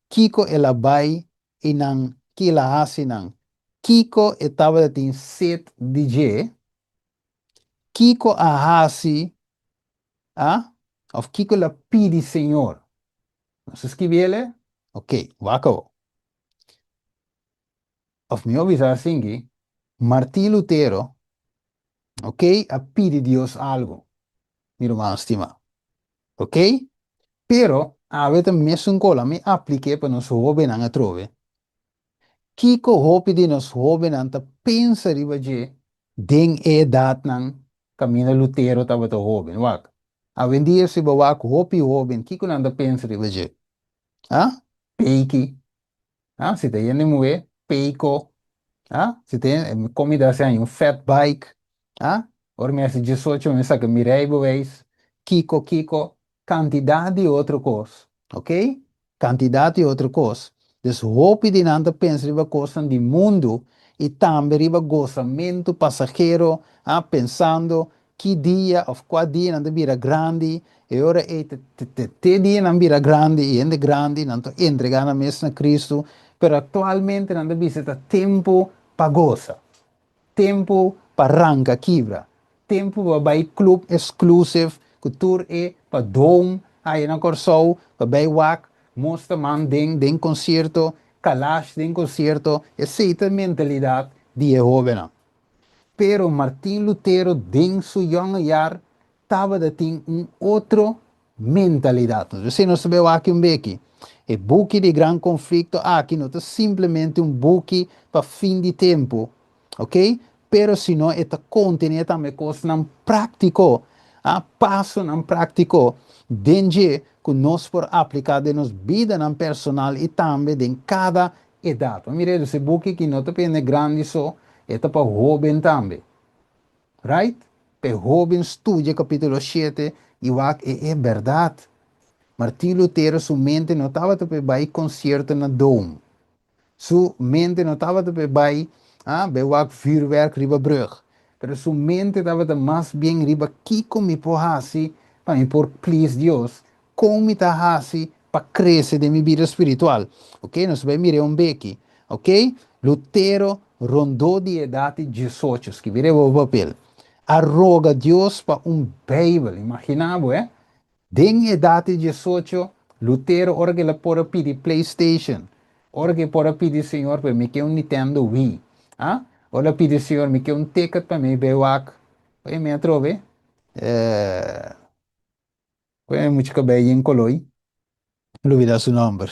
Kiko e la bai inang kila hasinang. Kiko estava de 10 set DJ. Kiko a hasi, ah? Of Kiko la pidi Senhor. Você escreveu? Ok, wako. Of me avisar assim, Martín Lutero, ok, a pidi Dios algo. Miro más estima. Ok? Pero, a veces me son cola, me apliqué para nos joven a trove. Kiko hopi di nos joven anta pensa riba je, den edad nang camina Lutero tava to joven, wak. A vendia se ba wak hopi joven, Kiko nanda pensa riba je. Ah? Peiki. Ah, se te yende moe, peiko. Ah, se tem comida assim, um fat bike. Ah, ora me hace 18, me saca mirei bewijs. Kiko, Kiko, quantidade de outra coisa. Ok? Quantidade de outra coisa. Dus hoop die nanda pensa riba coisa de mundo e também riba gozamento passageiro, ah, pensando que dia of qual dia nanda vira grande, e ora te dia nanda vira grande e ende grande, nanto entregar na mesa na Cristo, pero actualmente nanda visita tempo para goza, tempo para arranca quebra, tempo para vai club exclusive, cultura e para dom, aí na Corsou, para vai wak, mostra man den concerto, kalash den concerto, essa mentalidade de Jehovah. Pero Martin Lutero, den su jonge jaar, estava de ter outra mentalidade. Você não sabe aqui um beque. O buque de grande conflito aqui não é simplesmente um buque para fim de tempo, ok? Pero se não, é contém também coisas não prático, passo não prático, dengue que nós por aplicar de nos vida não personal e também em cada idade. Mire, esse buque que não é grande só, é para jovem também. Right? Pe Robin estudia capítulo 7 e wak é verdade. Martin Lutero sua mente não estava para vai concerto na dom. Sua mente não estava para vai bij wak vuurwerk riba brug. Pero sua mente estava mais bem riba kiko mi po hasi para me por please Deus. Como me tá hasi para crescer de minha vida espiritual. Ok? Nós vamos mirar um beque. Ok? Lutero rondou de idade 18, que virou o papel. Arroga Deus para Bible. Imaginava, Den idade 18, Lutero orge la pora pidi PlayStation. Orge pora pidi Senhor para me que Nintendo Wii. Ah? Ora pidi Senhor me que ticket para me bewak. Oi, me trove. Eh, Oi, muito cabelo em coloi. Olvidar su nombre.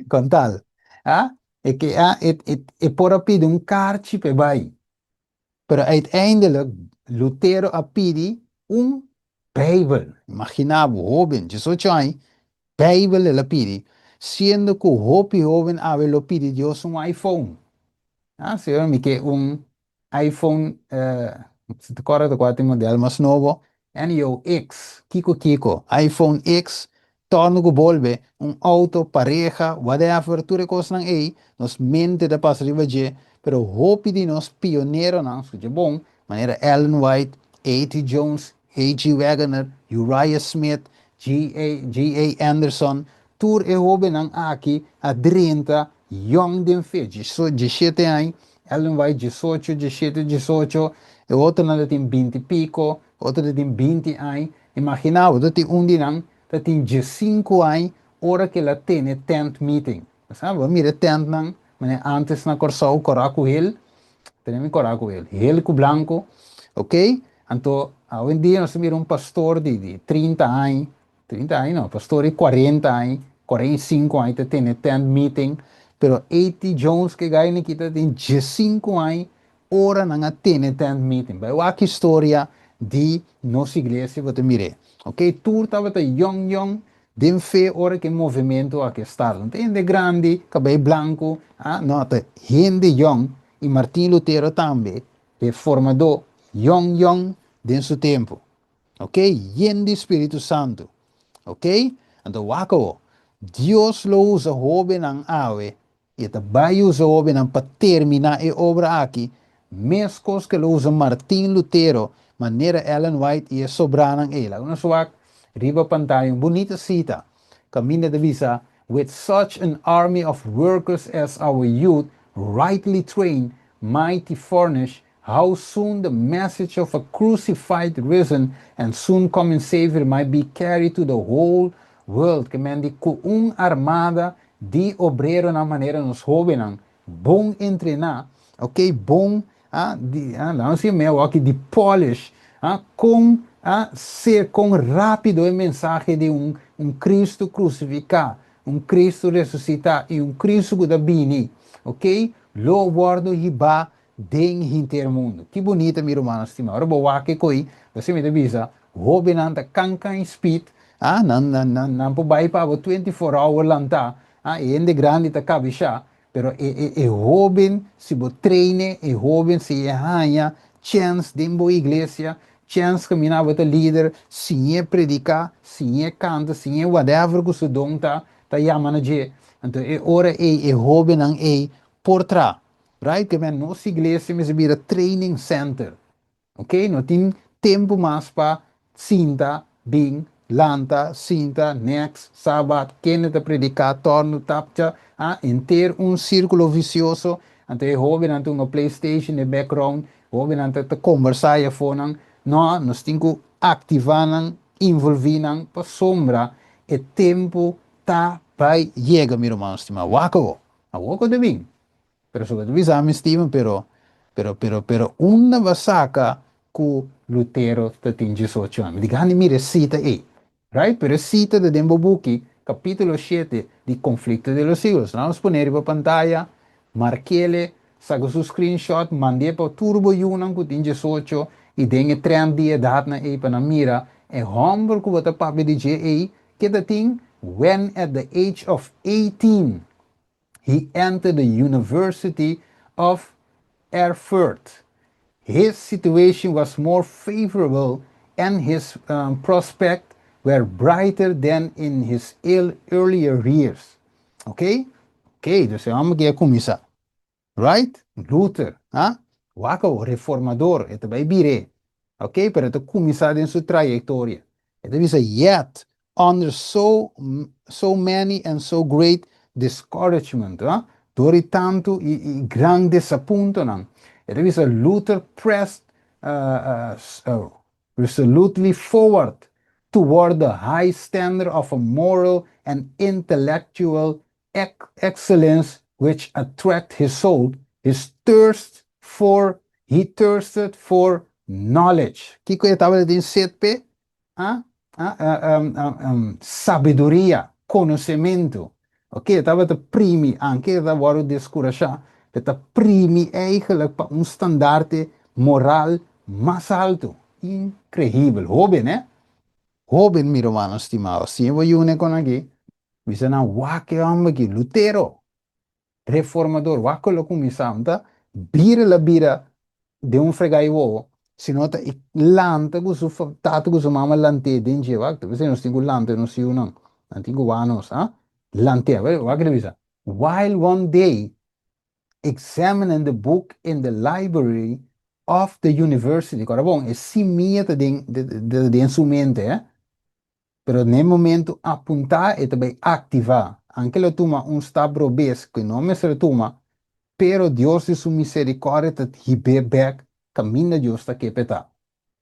Con tal. Ah? E que pora pidi carchi pe vai. Pero uiteindelijk, Lutero a pidi Bijbel. Imaginava, joven, 18 anos, Bijbel la pidi. Siendo que o hopi joven ave lo pidi Dios iPhone. Ah, se eu me que iPhone, se te acorda de qual modelo mais novo, NEO X, Kiko, iPhone X, torno que volve auto, pareja, whatever, tu recos nang nos mente de pas riba je, pero hopi di nos pionero nang, so bom, maneira Ellen White, A.T. Jones, A.G. Wagoner, Uriah Smith, G.A. Anderson, tur e hobe nang aqui a 30 young den fe, 17 anos, Ellen White 18, 17, 18, e outro não tem 20 e pico, outro tem 20 anos. Imaginava, dat tem dinang, dat tem 15 anos, hora que ela tem tent meeting. Sabe, mira tent nang, mas antes na Corsou, Coraco Hill, tenemos Coraco Hill, Hill com branco, ok? Então, hoje em dia nós temos um pastor de 30 anos, 30 anos não, pastor de 40 anos, 45 anos, que tem meeting, pero A.T. Jones que ganha aqui tem 15 anos, ora não tem meeting. Vai aqui história de nossa igreja, você mire. Ok, tu estava young, den fe ora que movimento aqui está. Não tem de grande, cabelo branco, nota, gente young, e Martin Lutero também, é formador young de seu tempo. Ok? Yende Espírito Santo. Ok? Então, wako, Deus lo usa joven ang awe, e também usa joven ang para terminar a obra aqui, mescos que lo usa Martin Lutero, maneira Ellen White e sobrana ela. Una swak, riba pantalla, bonita cita. Camina de visa, with such an army of workers as our youth, rightly trained, mighty furnish, how soon the message of a crucified, risen, and soon coming Savior might be carried to the whole world. Que mendi com armada de obreiro na maneira nos jovens, bom entrenar, ok? Bom, não sei meu, aqui de polish, com ser com rápido a mensagem de um Cristo crucificado, um Cristo ressuscitar e um Cristo que bini, ok? Louvado e ba den hintermundo. Que bonita, meu irmão, estimado. Agora, boa que coi, você me avisa, hobe nanta cancan speed, nan po bai pa 24 hour lang ta, e ende grande ta kabisha, pero joven si bo treine, joven si hanya, chance dembo iglesia, chance caminhava ta líder, sinye predicar, sinye canta, sinye whatever que se dong ta yamana je. Então, ora joven ang por trás. Right? Que men nossa igreja me vira training center. Ok? Não tem tempo mais para cinta, bing, lanta, cinta, next, sábado, quem está predicar, torno, tapcha, inteiro um círculo vicioso. Então, é jovem, então, uma PlayStation no background, jovem, então, conversar e fone. Não, nós temos que ativar, envolver, para sombra, e tempo tá vai chegar, meu irmão, estimado. Wako de bem. Pero sobre tu esame Steven, pero una vasaca ku Lutero te tinge socio. Mi digani mi recita right? Pero cita de Dembo Buki, capítulo 7 di Conflicto de los Siglos. Vamos poner pa pantalla, marquele, saco su screenshot, mande pa turbo yunan ku tinge socio, e dengue 3 dia dat na pa na mira, e hombre ku wata papi di je que the thing, when at the age of 18, he entered the University of Erfurt. His situation was more favorable and his prospects were brighter than in his earlier years. Ok? Ok, dus vamos aqui a começar. Right? Luther, Wako, reformador, ito ba ibire. Ok, pero ito começar em sua trajetória. Ito bisa yet, under so many and so great discouragement, dori tanto gran disappunto, ito bisa Luther pressed resolutely forward toward the high standard of a moral and intellectual excellence which attract his soul, he thirsted for knowledge. Kiko estaba din setpe, sabedoria, conhecimento. Ok, estava te primi, anche da waro descurajá, te primi eigenlijk pa un standaard moral más alto. Increíble. Joven, Joven, mi hermano estimado. Si voy une con aquí, dice na wake ambagi, Lutero, reformador, wake lo kumisanta, bira la bira de un fregaivo, si nota lanta gusu tato gusu mama lante dinje wakta, vese non stingu lante non si unan, antigu wanos, lante, wake le bisa. While one day examining the book in the library of the university, agora bom, é simia de sua mente, pero nel momento apuntar e também ativar. Anche la tuma un stabro bes que não me se tuma, pero Dios de su misericordia that he be back camina justa que peta.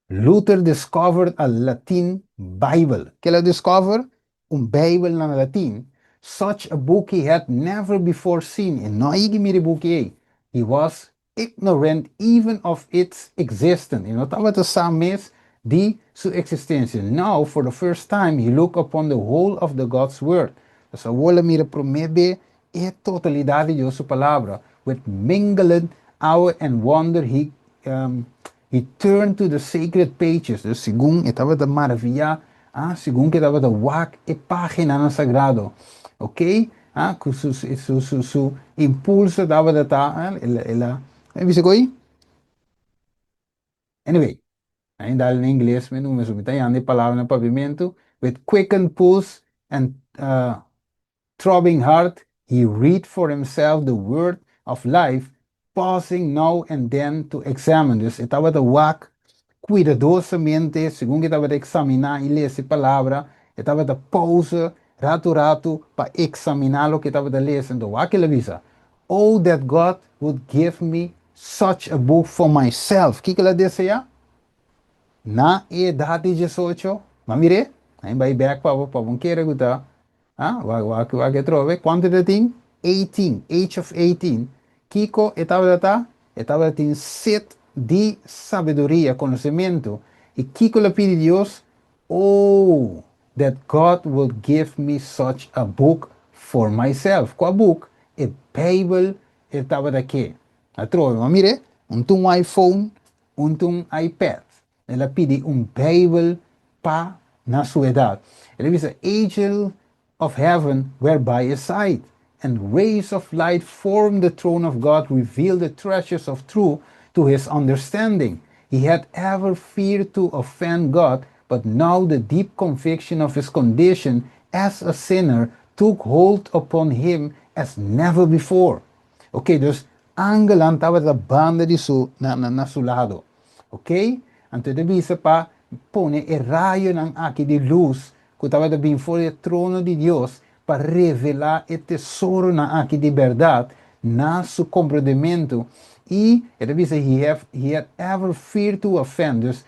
Luther discovered a Latin Bible. Que la discover? Un Bible na Latin. Such a book he had never before seen. E não é que mire book He was ignorant even of its existence. Estaba sa mes de su existencia. Now, for the first time, he looked upon the whole of the God's word. Dus ahora mira promete a totalidad de su palabra. With mingled awe and wonder, he turned to the sacred pages. Dus según estaba de maravilla, según que estaba de wak e página na sagrado. Ok? Su impulso estaba de ta, ¿viste coi? Anyway, ainda em inglês, mas não me subita, de palavra no pavimento, with quickened pulse and throbbing heart, he read for himself the word of life, pausing now and then to examine. Dus estaba de wak cuidadosamente, según que estaba de examinar y leer esa palabra, estaba de pausa, rato, para examinar lo que estaba de leer. Então, wak ele visa. Oh, that God would give me such a book for myself. O que ele disse já? Na idade de 18, ma mire, aí vai back para um querer guta, vai que trove, quanto de tem? 18, age of 18. Kiko estava tem set de sabedoria, conhecimento. E Kiko le pide a Deus, oh, that God would give me such a book for myself. Qual book? A Bible estava daqui. A trove, ma mire, um iPhone, um iPad. Ela pede Bible pa na sua idade. Ele diz, angel of heaven were by his side, and rays of light formed the throne of God, revealed the treasures of truth to his understanding. He had ever feared to offend God, but now the deep conviction of his condition as a sinner took hold upon him as never before. Ok, dus Angelan estava da banda de na su lado. Ok? Então ele disse para pôr o raio aqui de luz que estava bem fora do trono de Deus para revelar o tesouro aqui de verdade na seu compreendimento. E ele disse, he had ever feared to offend. Dus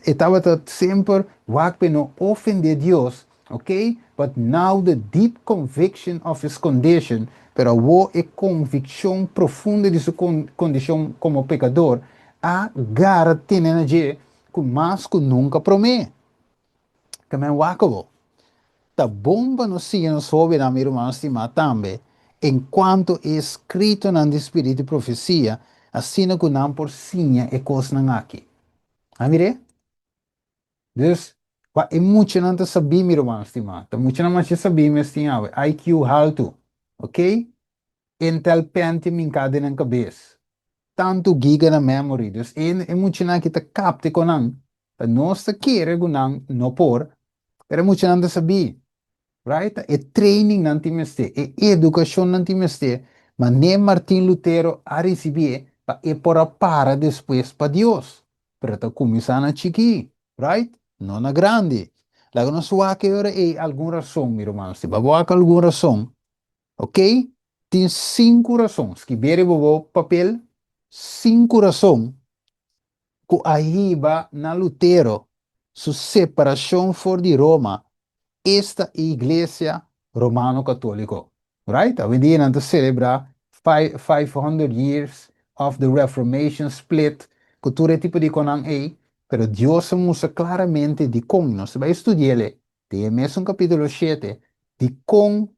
estava sempre para não ofender Deus. Okay? But now the deep conviction of his condition, pero hubo a convicción profunda de su condición como pecador, a gara tiene que mais que nunca promete. Que me wakabo. Ta bomba no sigue no sobe na meu irmão estimado também, enquanto é escrito na espírito de profecia, assim que não por sinha e coisa aqui. Amire? Dus, wat moet je dan te sabi mi romans tima. Dan moet je dan maar je sabi mi stinga. IQ alto. Ok? Intel Pentium in cada ng kabis. Tanto giga na memory. Dus, moet je na kita kapte ko nang. Ta no sa kere ko nang no por. Pero moet je dan te sabi. Right? E training nanti meste. E educação nanti meste. Mas nem Martin Lutero a receber pa e por a para depois pa Deus. Pero ta começar na chiqui. Right? Non na grande. La non so che ora è alguna razón, mi romano. Se babo ha alguna razón, ok? Tem cinco razões. Scrivere bobo papel, cinco razões que arriba na Lutero, su separação for de Roma, esta igreja romano-católico. Right? Hoje em dia, nós celebra 500 years of the Reformation split, cultura tipo de conan ei, pero Dios muestra claramente de cómo nos va a estudiar, de mesmo capítulo 7, de cómo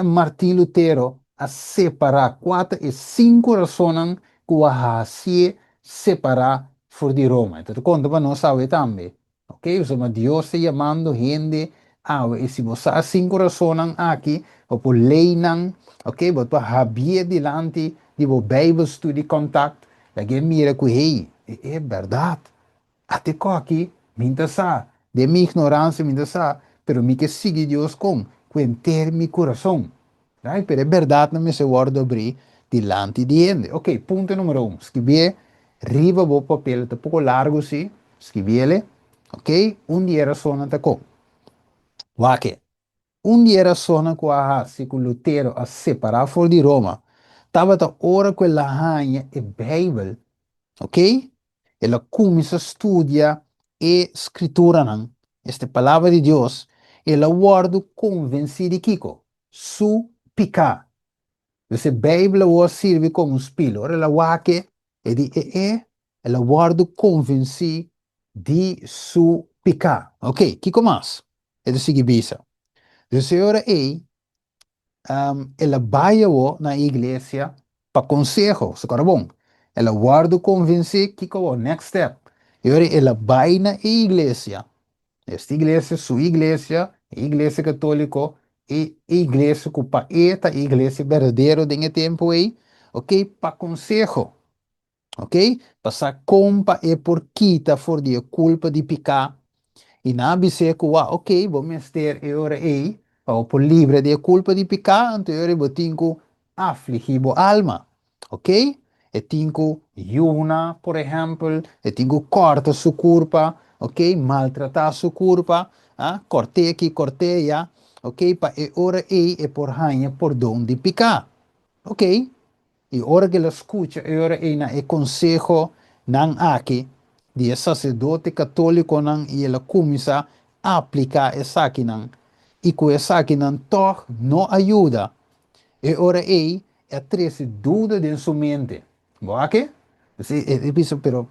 Martín Lutero a separar quatro e cinco razões que o hacía separar for de Roma. Então, quando nós sabemos também, ok? Então, Deus está chamando gente e se você há cinco razões aqui, ou por lei não, ok? Você habia delante de o Bible Study Contact, lagi mira que, hey, é verdade. Até aqui, minta sa, de minha ignorância, minta sa, pero me que sigue Deus com ter meu coração. Right? Pero é verdade, não me se guarda abrir delante de ele. Ok, ponto número escrever, riba o papel, tá pouco largo, sim, escrever, ok? Dia era só na tacou. Wake. Dia era só na coa se que Lutero a separar fora de Roma. Tava da hora que la hanha e Bible, ok? Ela começa a estudar e escritura, não? Esta palavra de Deus, ela guarda convencido de Kiko, su picar. Dus a Bijbel was serve como um espelho. Ora, la wake, e di ela guardo convenci di su pica. Ok, que mais? É do seguinte, bisa. Dus ora, ela vai na igreja para consejo, so cara bom. Ela guarda convencer que o next step. E ora ela vai na igreja. Esta igreja, sua igreja, igreja católica e igreja que para esta igreja verdadeira de tempo aí, ok? Para consejo, ok? Passar compa e por quita for de culpa de picar e na biseco, ok, vamos ter ora aí, ou por livre de culpa de pecar, então eu tenho afligido alma, ok? E tenho yuna, por exemplo, e tenho corta sua culpa, ok? Maltratar sua culpa, corte aqui, corte já, ok? Pa e ora aí é por ranha, por dom de pecar, ok? E ora que lo escucha, ora e na e consejo nan aqui, de sacerdote católico nan e ela começa a aplicar essa aqui nan. E com essa aqui nan toch não ajuda. E ora é trece dúvida de sua mente. Boa que? Eu penso, pero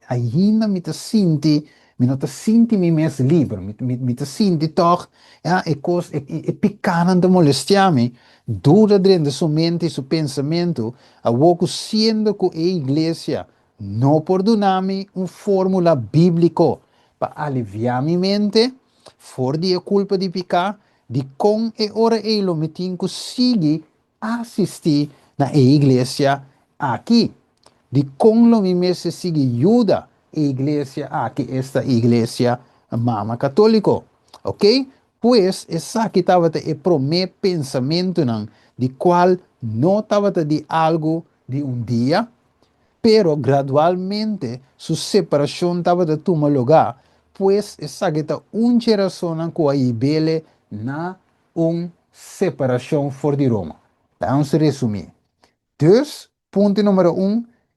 ainda me te sinti, me não te sinti me mais livre, me te sinti toch, é picando molestar-me, dura dentro de sua mente e seu pensamento, a pouco sendo que a igreja não perdona-me uma fórmula bíblica para aliviar minha mente, for de a culpa de pecar, de com e ora ele me tenho que seguir assistir na igreja aqui. De como me se sigue ajuda a igreja aqui, esta igreja mama católico. Ok? Pois, essa aqui estava o primeiro pensamento não, de qual não estava de algo de um dia, pero gradualmente sua separação estava de tomar lugar, pois essa aqui está uma geração com a ibele na uma separação fora de Roma. Vamos resumir. Dus, ponto número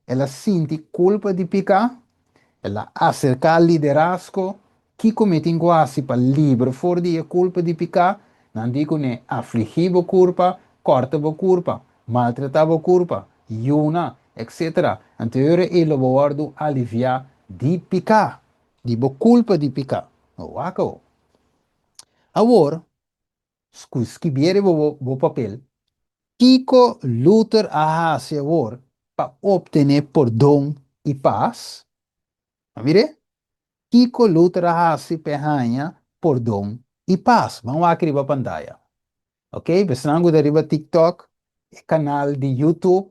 ela sente culpa de pecar, ela acerca ao liderazgo, que comete quase para livre fora de culpa de pecar, não digo ne afligir a culpa, corta a culpa, maltratar a culpa, yuna, etc. Anterior ele guardo aliviar de pecar, de culpa de pecar. Wako. Agora, escrever o papel, Kiko Luther a favor para obter perdão e paz. Mire, Kiko Luther a perranha perdão e paz. Vamos aqui para a pantalla. Ok? Pessoal, deriva TikTok, canal de YouTube,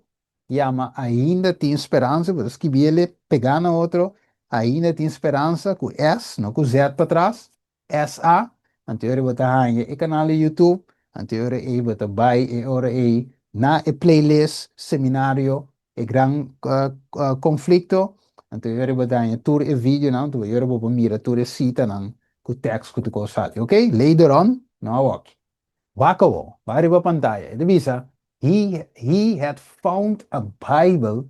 chama Ainda Tem Esperança, mas que ele pegar na outro, Ainda Tem Esperança, com S, não com Z para trás, SA, anterior botar e canal de YouTube, anterior botar by e ora na playlist, seminário, e gran conflito, anterior botar tour e vídeo, não, tu eu vou mira tour e cita, não, com text, com tu cosa, ok? Later on, não walk. Wakawo, variba pantalla. Ito bisa, he had found a Bible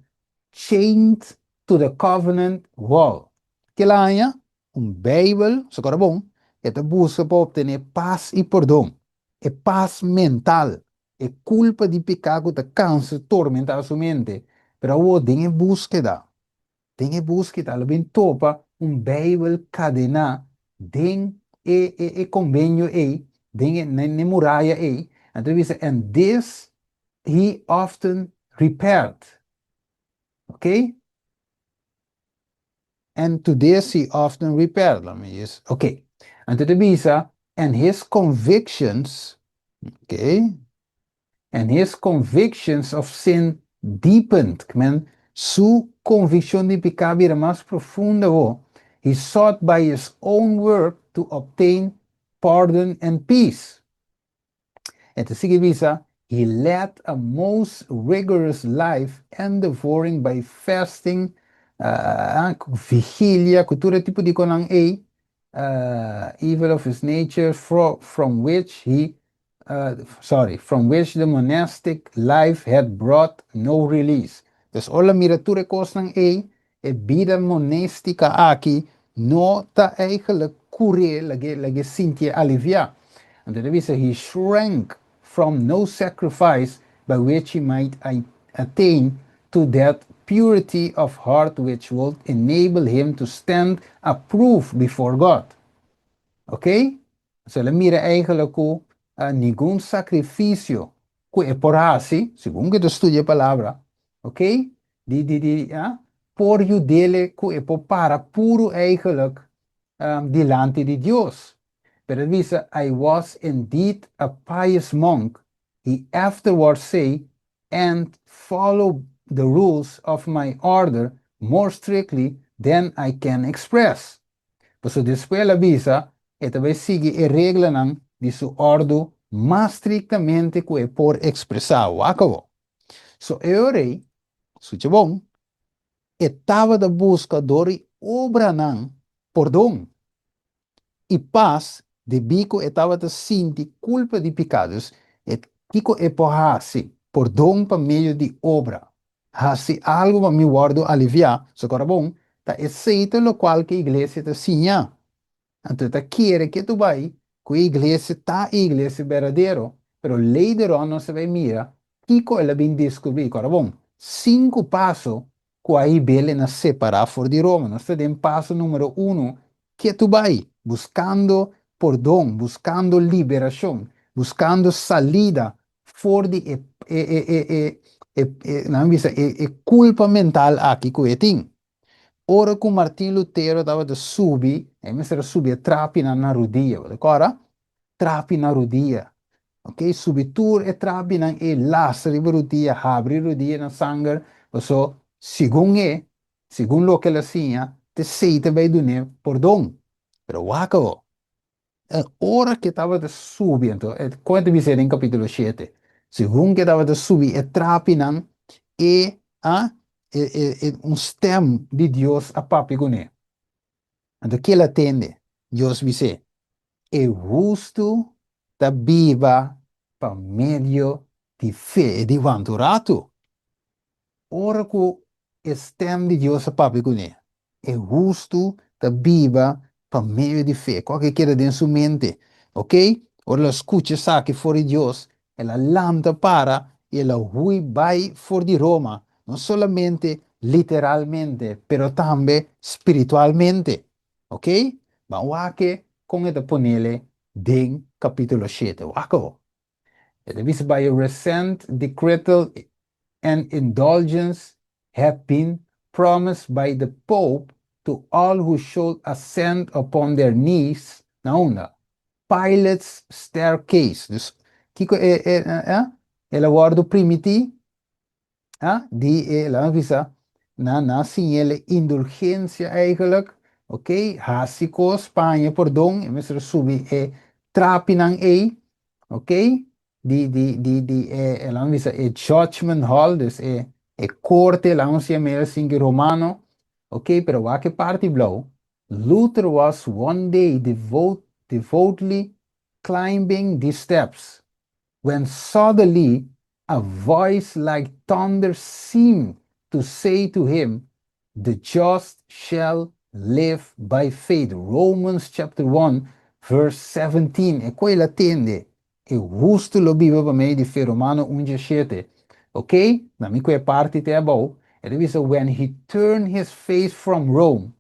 chained to the covenant wall. Kilanya, Bible, so bom, ito busca para obter paz e perdão, e paz mental, e culpa de pecado da câncer tormentar sua mente. Pero o tem búsqueda. Tem búsqueda, bem topa Bible cadena, den convênio aí, den ne muralha aí. Então, diz, and this he often repaired, ok? And to this he often repaired, let me use, ok. Então, diz, and his convictions, ok? And his convictions of sin deepened. Man, su convicción de pecado era más profunda. He sought by his own work to obtain pardon and peace. En te sigue visa, he led a most rigorous life, endeavoring by fasting, vigilia, cultura tipo de konang evil of his nature, from which the monastic life had brought no release. Dus alle mirature kostang e vida monástica aqui não está eigenlijk curer lage sinti alivia. And the Rebbe said he shrank from no sacrifice by which he might attain to that purity of heart which will enable him to stand approved before God. Ok? Se le mira eigenlijk hoe ningún sacrificio que por así, según que tú estudia palabra, ok? Por je dele que por para puro eigenlijk delante de Dios. Pero het dice, I was indeed a pious monk, he afterwards say, and follow the rules of my order more strictly than I can express. Pues después la visa, esta vez sigue el regla de su orden más estrictamente que por expresar. Acabó. So, eu suchabon, estava da busca de obra nan, perdão e paz de bico estava da sinti culpa de pecados, et kiko e porrasi, perdão para meio de obra. Hasi algo para me guardo aliviar, so bom, tá aceita lo qual que a igreja está sinha. Então, tá quiere que tu vai, que a igreja tá a igreja verdadeiro, pero later on não se vai mira, kiko ela bem descobrir, bom, 5 passos que aí bele na separar fora de Roma. Nós temos passo número 1, que tu vai, buscando perdão, buscando liberação, buscando salida fora de não, culpa mental aqui que eu tenho. Ora com Martin Lutero estava de subir, e me era subir trapi na rodia, agora trapi na rodia, ok? Subitur e trapi na e lastra di rodia, abri rodia na sangue, so segundo lo que la sinha, te sei te vai donar perdão. Pero wako, ora que estava de subir, então, quanto vi ser em capítulo 7, segundo que estava de subir e trapi na e stem de Deus a papi gune. Então, que ele atende, Deus dice, é justo da viva por meio de fé e de vanturato. Ora que stem de Deus a papi gune, é justo da viva por meio de fé. Qualquer queira dentro sua mente, ok? Ora ela escuta saque fora de Deus, ela lanta para e ela hui vai fora de Roma, não solamente literalmente, pero também espiritualmente, ok? Vamos aqui com esta ponele em capítulo 7. Waco. It is by a recent decretal and indulgence have been promised by the Pope to all who should ascend upon their knees, nauna, Pilate's staircase. Dus, kiko el aguardo primiti, la visa, na signale indulgencia eigenlijk, oké, Hasico, Spanje, pardon, en we subi trapinang oké, la visa judgment hall, dus corte, la usia meer singi romano, oké, pero wa che party blow, Luther was one day devoutly climbing the steps when suddenly a voice like thunder seemed to say to him, the just shall live by faith. Romans chapter 1, verse 17. E quella tende. E justo lo vive per me di fe Romano 11:7. Ok? Na mi quella parte te above. And it is when he turned his face from Rome,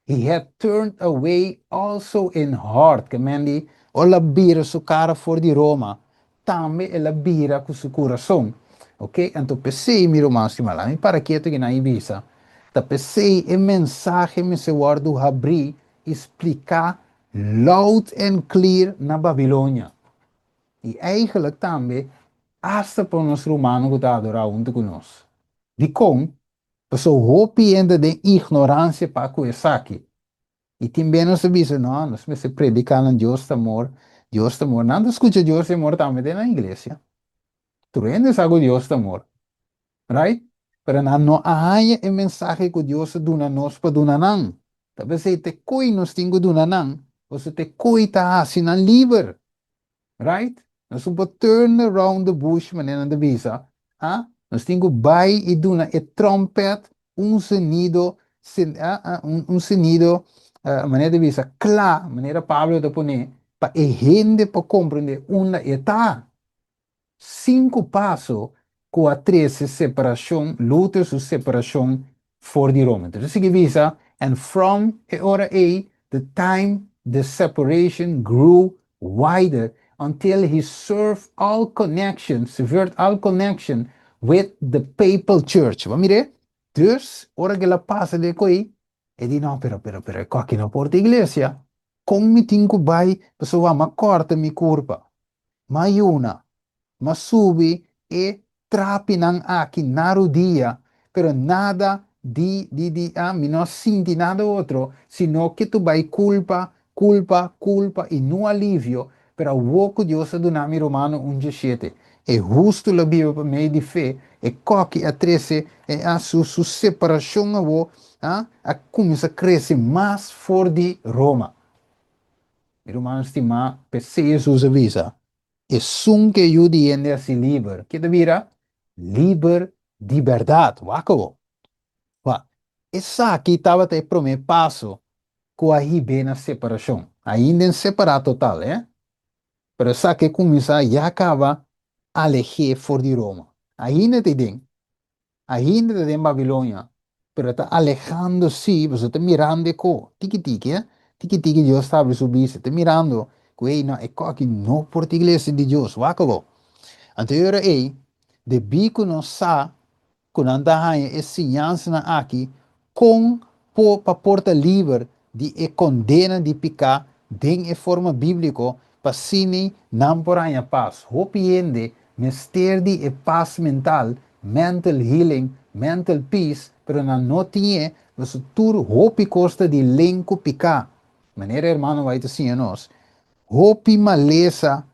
he had turned away also in heart, quindi o la bira su cara fuori di Roma, tambe e la bira con su corazón. Ok? Então pensei, mi romano, ma la mi pare quieto che na Ibiza. Da pensei e mensaje me se guardo abri, explicar loud and clear na Babilonia. E eigenlijk tambe, hasta por nos romano que tá adorando com nós. De com, pessoa hopi ainda de ignorância para coisaki. E também não se diz, não, nós se predicando Deus está amor. Não escuta Deus amor também na igreja. Tu rendes algo Deus amor, right? Pero não há a mensagem que Deus dá nós para dar não. Talvez se te coi nos tingo dar não, ou se te coi tá assim na livre, right? Nós vamos turn around the bush, maneira de visa, nós tingo vai e dar a trumpet, sonido, sonido maneira de vista clara, maneira Pablo de poner, para a gente para compreender uma etapa, 5 passos com a 13 separação, luta sua separação for the Roma. Então, isso que visa, and from a hora a, the time the separation grew wider until he severed all connection with the papal church. Vamos ver? Dus, ora que ela passa de coi, e di no, però, qua che non porta iglesia, come mi tinco bai, pessoa, ma corta mi curva, ma una, ma subi e trapi nan aki naru dia, pero nada mi no sinti nada otro, sino que tu vai culpa e no alivio, pero woco Dios adunami romano 17. E justo la Bibbia per me di fe, e coque a 13, e a su separazione a comincia a crescere mais for di Roma. I romani stima per se Jesus avisa. E sun che io di si liber. Che da vira? Liber di verdad. Wako. Wa. E sa che tava te prome passo co a bene separazione. Ainda in separato total, eh? Pero sa che comincia ya acaba aleje for di Roma. Ainda te den. Ainda te den Babilonia. Pero está alejando, sí, pues está mirando co. Tiki tiki, eh? Tiki tiki Dios estava subisse. Está mirando. Quei no, e co aqui no português de Deus. Wako. Anterior a, de bico não sa, quando anda hanha ensinança na aqui, com pa porta livre de e condena de picar, den e forma bíblico, para sini não por hanha paz. Hopiende, mister de e paz mental, mental healing, mental peace, pero não tinha, você tur hopi costa de lenco picar. Maneira, irmão, vai te assim a nós. Hopi maleza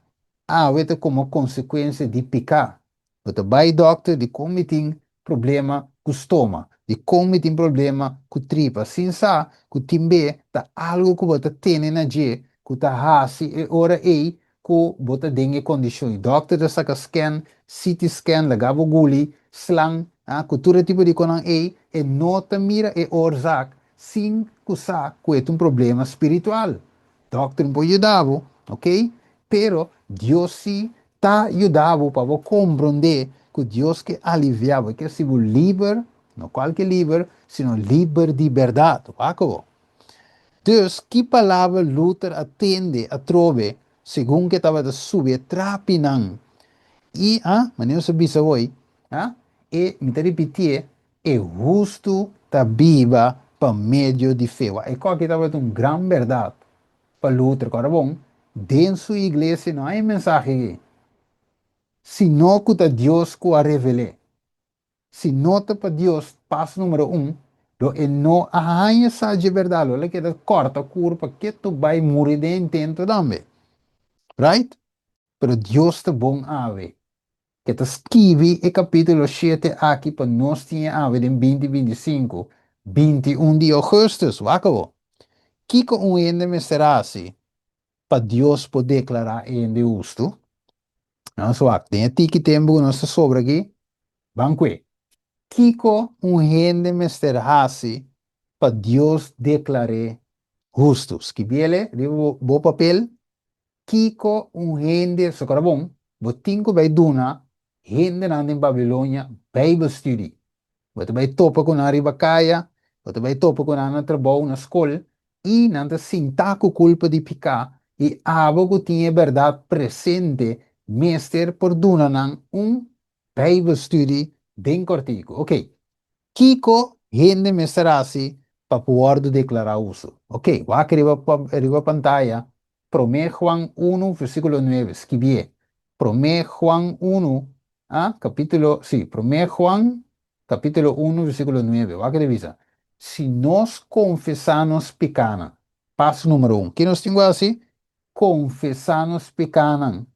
weten como consequência de picar. Você vai doctor de como tem problema com estômago, de como tem problema com tripa. Sem sa, que timbe tá algo que você tem na je, que tá hasi e ora ei, que você tem condições. Doctor da saca scan, CT scan, lagavo guli, slang, cultura tipo de conan ei, e nota mira e orzak, sin que sa, que é um problema espiritual. Doctor não pode ajudar, ok? Pero Deus sim está ajudando para compreender que Deus que aliviava, que se livre, não qualquer livre, sino livre de verdade. Acabou. Dus, que palavra Luther atende a trove, segundo que estava de subir, trapinang. E, maneiro sabe isso hoje, e, me repetir, é justo tá viva para meio de fé. E qual que estava uma grande verdade para Luther, agora bom, dentro da sua igreja não há mensagem sino que tá Deus que a revele. Se nota para Deus, passo número do e não arranha essa de verdade, olha que corta curva, que tu vai morrer de intento também. Right? Pero Deus está bom a ver. Que está escreve e capítulo 7 aqui para nós tinha a ver em 2025, 21 de agosto, acabou. Que com um ende me será assim, para Deus poder declarar ende justo. Não só tem aqui que tempo não se sobra aqui, banque. Kiko um rende mester hasi para Deus declarar justos. Que biele, bo papel. Kiko um rende, so cara bom, botinko vai duna, rende na em Babilônia, Bible study. Você vai topa com a ribacaia, você vai topa com a trabalho na escola, e nanta sinta com culpa de picar, e abo que tinha verdade presente, mester por duna um Bible study bem cortico. Ok. Kiko rende mesarasi para poder declarar uso. Ok, va arriba pantalla. Prome Juan 1, versículo 9. Escribí. Prome Juan 1, capítulo, sí, Prome Juan, capítulo 1, versículo 9. Va que revisa. Si nos confesamos pecana, paso número 1. ¿Qué nos tengo así? Confesamos pecana.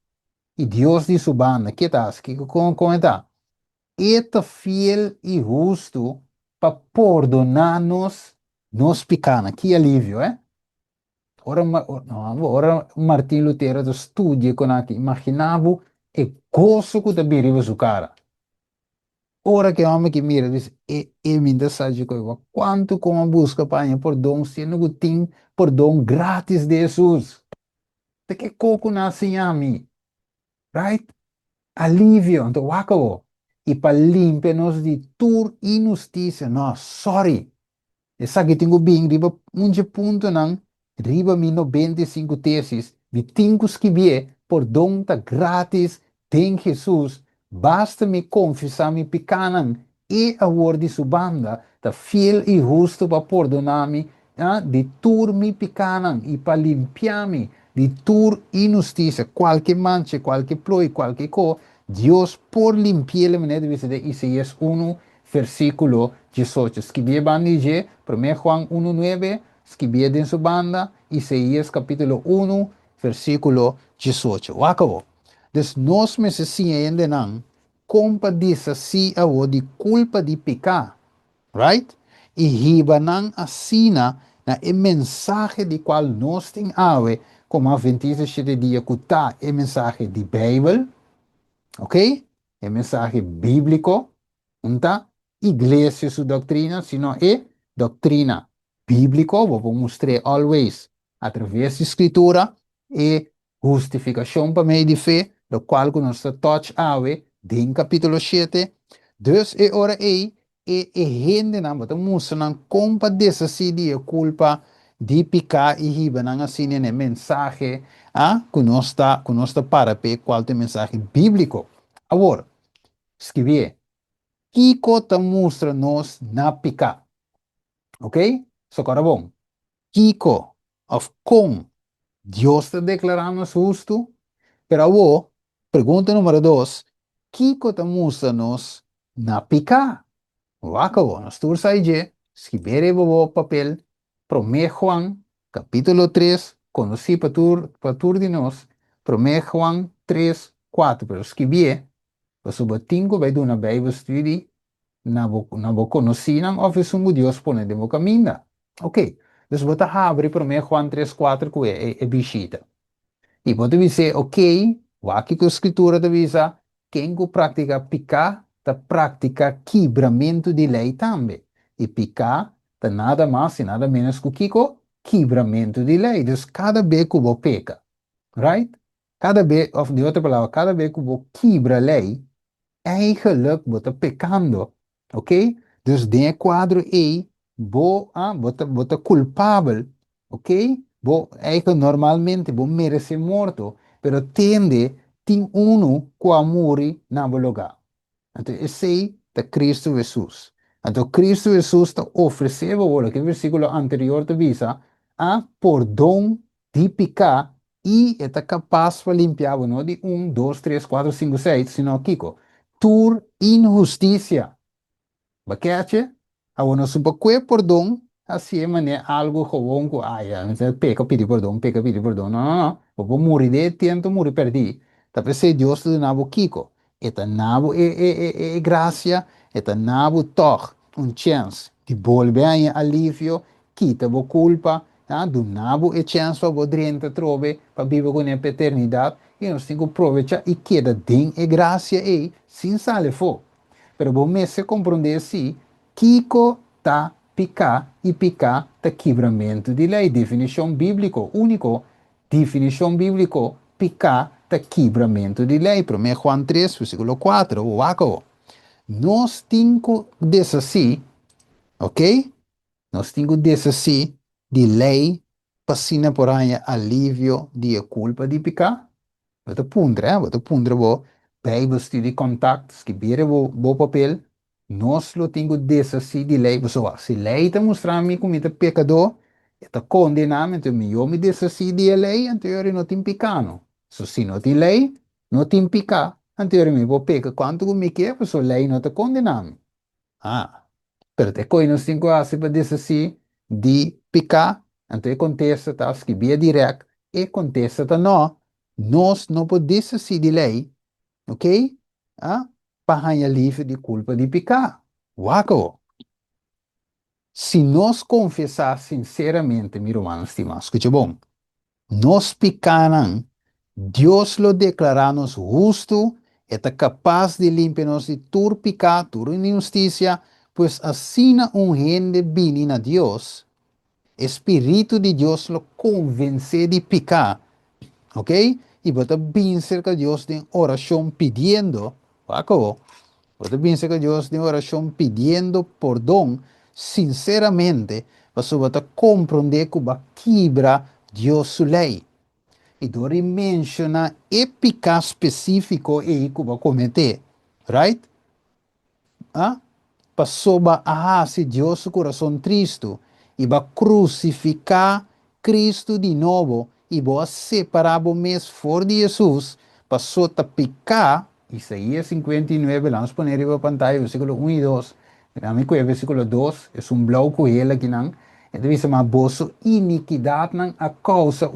Y Dios de su banda, ¿qué tal? ¿Cómo está? Eta fiel e justo para perdonar-nos nos pecados. Que alívio, eh? Ora Martin Lutero estudia com aqui, imaginava e gozo que tabiriva sua cara. Ora que homem que mira, diz, e me mensagem que eu quanto como busca para perdão, sendo que tem perdão grátis de Jesus. De que coco nasce a mim, right? Alívio, então, acabou. y para limpiarnos de toda injusticia. No, sorry. Essa que tenho bem, riba um ponto não, riba mi 95 teses, vi tenho que ver, por donta grátis, tem Jesus, basta me confessar mi pecanan, e a word de subanda, tá fiel e justo para perdonar-me, de tur mi pecanan, e para limpiar-me, de tur injustiça, qualquer mancha, qualquer ploi, qualquer co, Deus por limpiar-me, né, de Isaías 1, versículo 18. Escrevia bandige, 1 Juan 1:9, escrevia em sua banda, Isaías capítulo 1, versículo 18. Acabou. Então, nós necessitamos ainda não compadecem se a de culpa de pecar, right? E riba não assina na mensagem de qual nós temos como a 27 dias que está a mensagem de Bíblia, ok? É mensagem bíblico, não tá? Igreja sua doutrina, sino é doutrina bíblico, vou mostrar always através da escritura e justificação para meio de fé, do qual que nós touch ave, em capítulo 7. Dus é hora aí, e gente não, mas mostra não compadeça-se de culpa de pecar e riba não assim né mensagem que nós está para ver qual é mensagem bíblico. Agora, escrever. Kiko te mostra nos na pica. Ok? So, agora bom. Kiko, of com Deus te declaramos justo. Pero agora, pergunta número 2. Kiko te mostra nos na pica. Acabou. Nós todos aí, escrever o papel. Promé Juan, capítulo 3. Conheci para tur de nós. Promé Juan 3, 4. Pero escrever. Pues tingo vai duna Bible study na bo conhecinan of sumo Dios pone de bo caminha. Ok. Dus bota abre para mim Juan 3:4 que é bichita. E bota dizer, ok, o aqui que a escritura te visa, quem que pratica picar, ta prática quebramento de lei também. E picar, ta nada mais e nada menos que Kiko, quebramento de lei. Dus cada vez que você peca, right? Cada vez, of de outra palavra, cada vez que você quebra a lei, eigenlijk bota pecando, ok? Dus de quadro aí, bota culpável, ok? Bo eigenlijk normalmente bo merece morto, pero tem uno que morre na lugar. Então, esse é Cristo Jesus. Então, Cristo Jesus te ofereceu, olha, que versículo anterior te visa, a perdão de pecar e é capaz de limpar, não de 1, 2, 3, 4, 5, 6, sino, Kiko, tur injusticia. Bakete, agora supa que perdão, assim é mané algo gewoon ko aya, não peca pedir perdão, não, não, não, vou morrer de tento morrer perdi. Tapi se Deus te nabo kiko, eta nabo graça, eta nabo toch, chance de volver a alívio, quita bo culpa, do nabo chance para bodrenta trove, para viver com a eternidade, e nós temos que aproveitar e queda den graça aí, sem sale fo. Pero bom me se compreender se Kiko tá picar e picar tá quebramento de lei. Definição bíblico, único. Definição bíblico, picar tá quebramento de lei. 1 Juan 3, versículo 4. O aco. Nós temos desassi, ok? Nós temos desassi de lei para por aí alívio de culpa de picar. Wat pundre bo Bijbelstudie contact, scrivere bo papel, nós lo tengo desassi di lei, so, se lei te mostrarmi come te pecador, e te condenamento, io mi desassi di lei, anteriore non ti impicano. So, se non ti lei, non ti impica, anteriore mi bo peca, quanto mi chiede, so lei non te condenami. Ah, pero te coi non tengo assi per desassi di picar, anteriore contesta, ta scrivia direct, e contesta ta no, nós não podemos decidir de lei, ok? Para livre de culpa de pecar. Waco. Se nós confessar sinceramente, meu irmão estimado, escute bom, nós pecaram, Deus lo declaramos justo, é capaz de limpar-nos de todo pecado, toda injustiça, pois assina gente bem a Deus, Espírito de Deus lo convence de pecar. ¿Ok? Y vos bem cerca de Dios en oración pidiendo, ¿aco? Você pensa que Deus tem oração pedindo perdão sinceramente, para você compreender que vai quebrar Deus sua lei. E Dori menciona épica específico e que vai cometer, right? Ah? Passou a se Deus seu coração triste e vai crucificar Cristo de novo e vai separar o mês fora de Jesus, passou a picar, Isaías 59, vamos poner aí a pantalla, versículo 1 e 2, realmente o versículo 2 é um bloco ele aqui, não? Então, diz, mas vossa iniquidade não a causa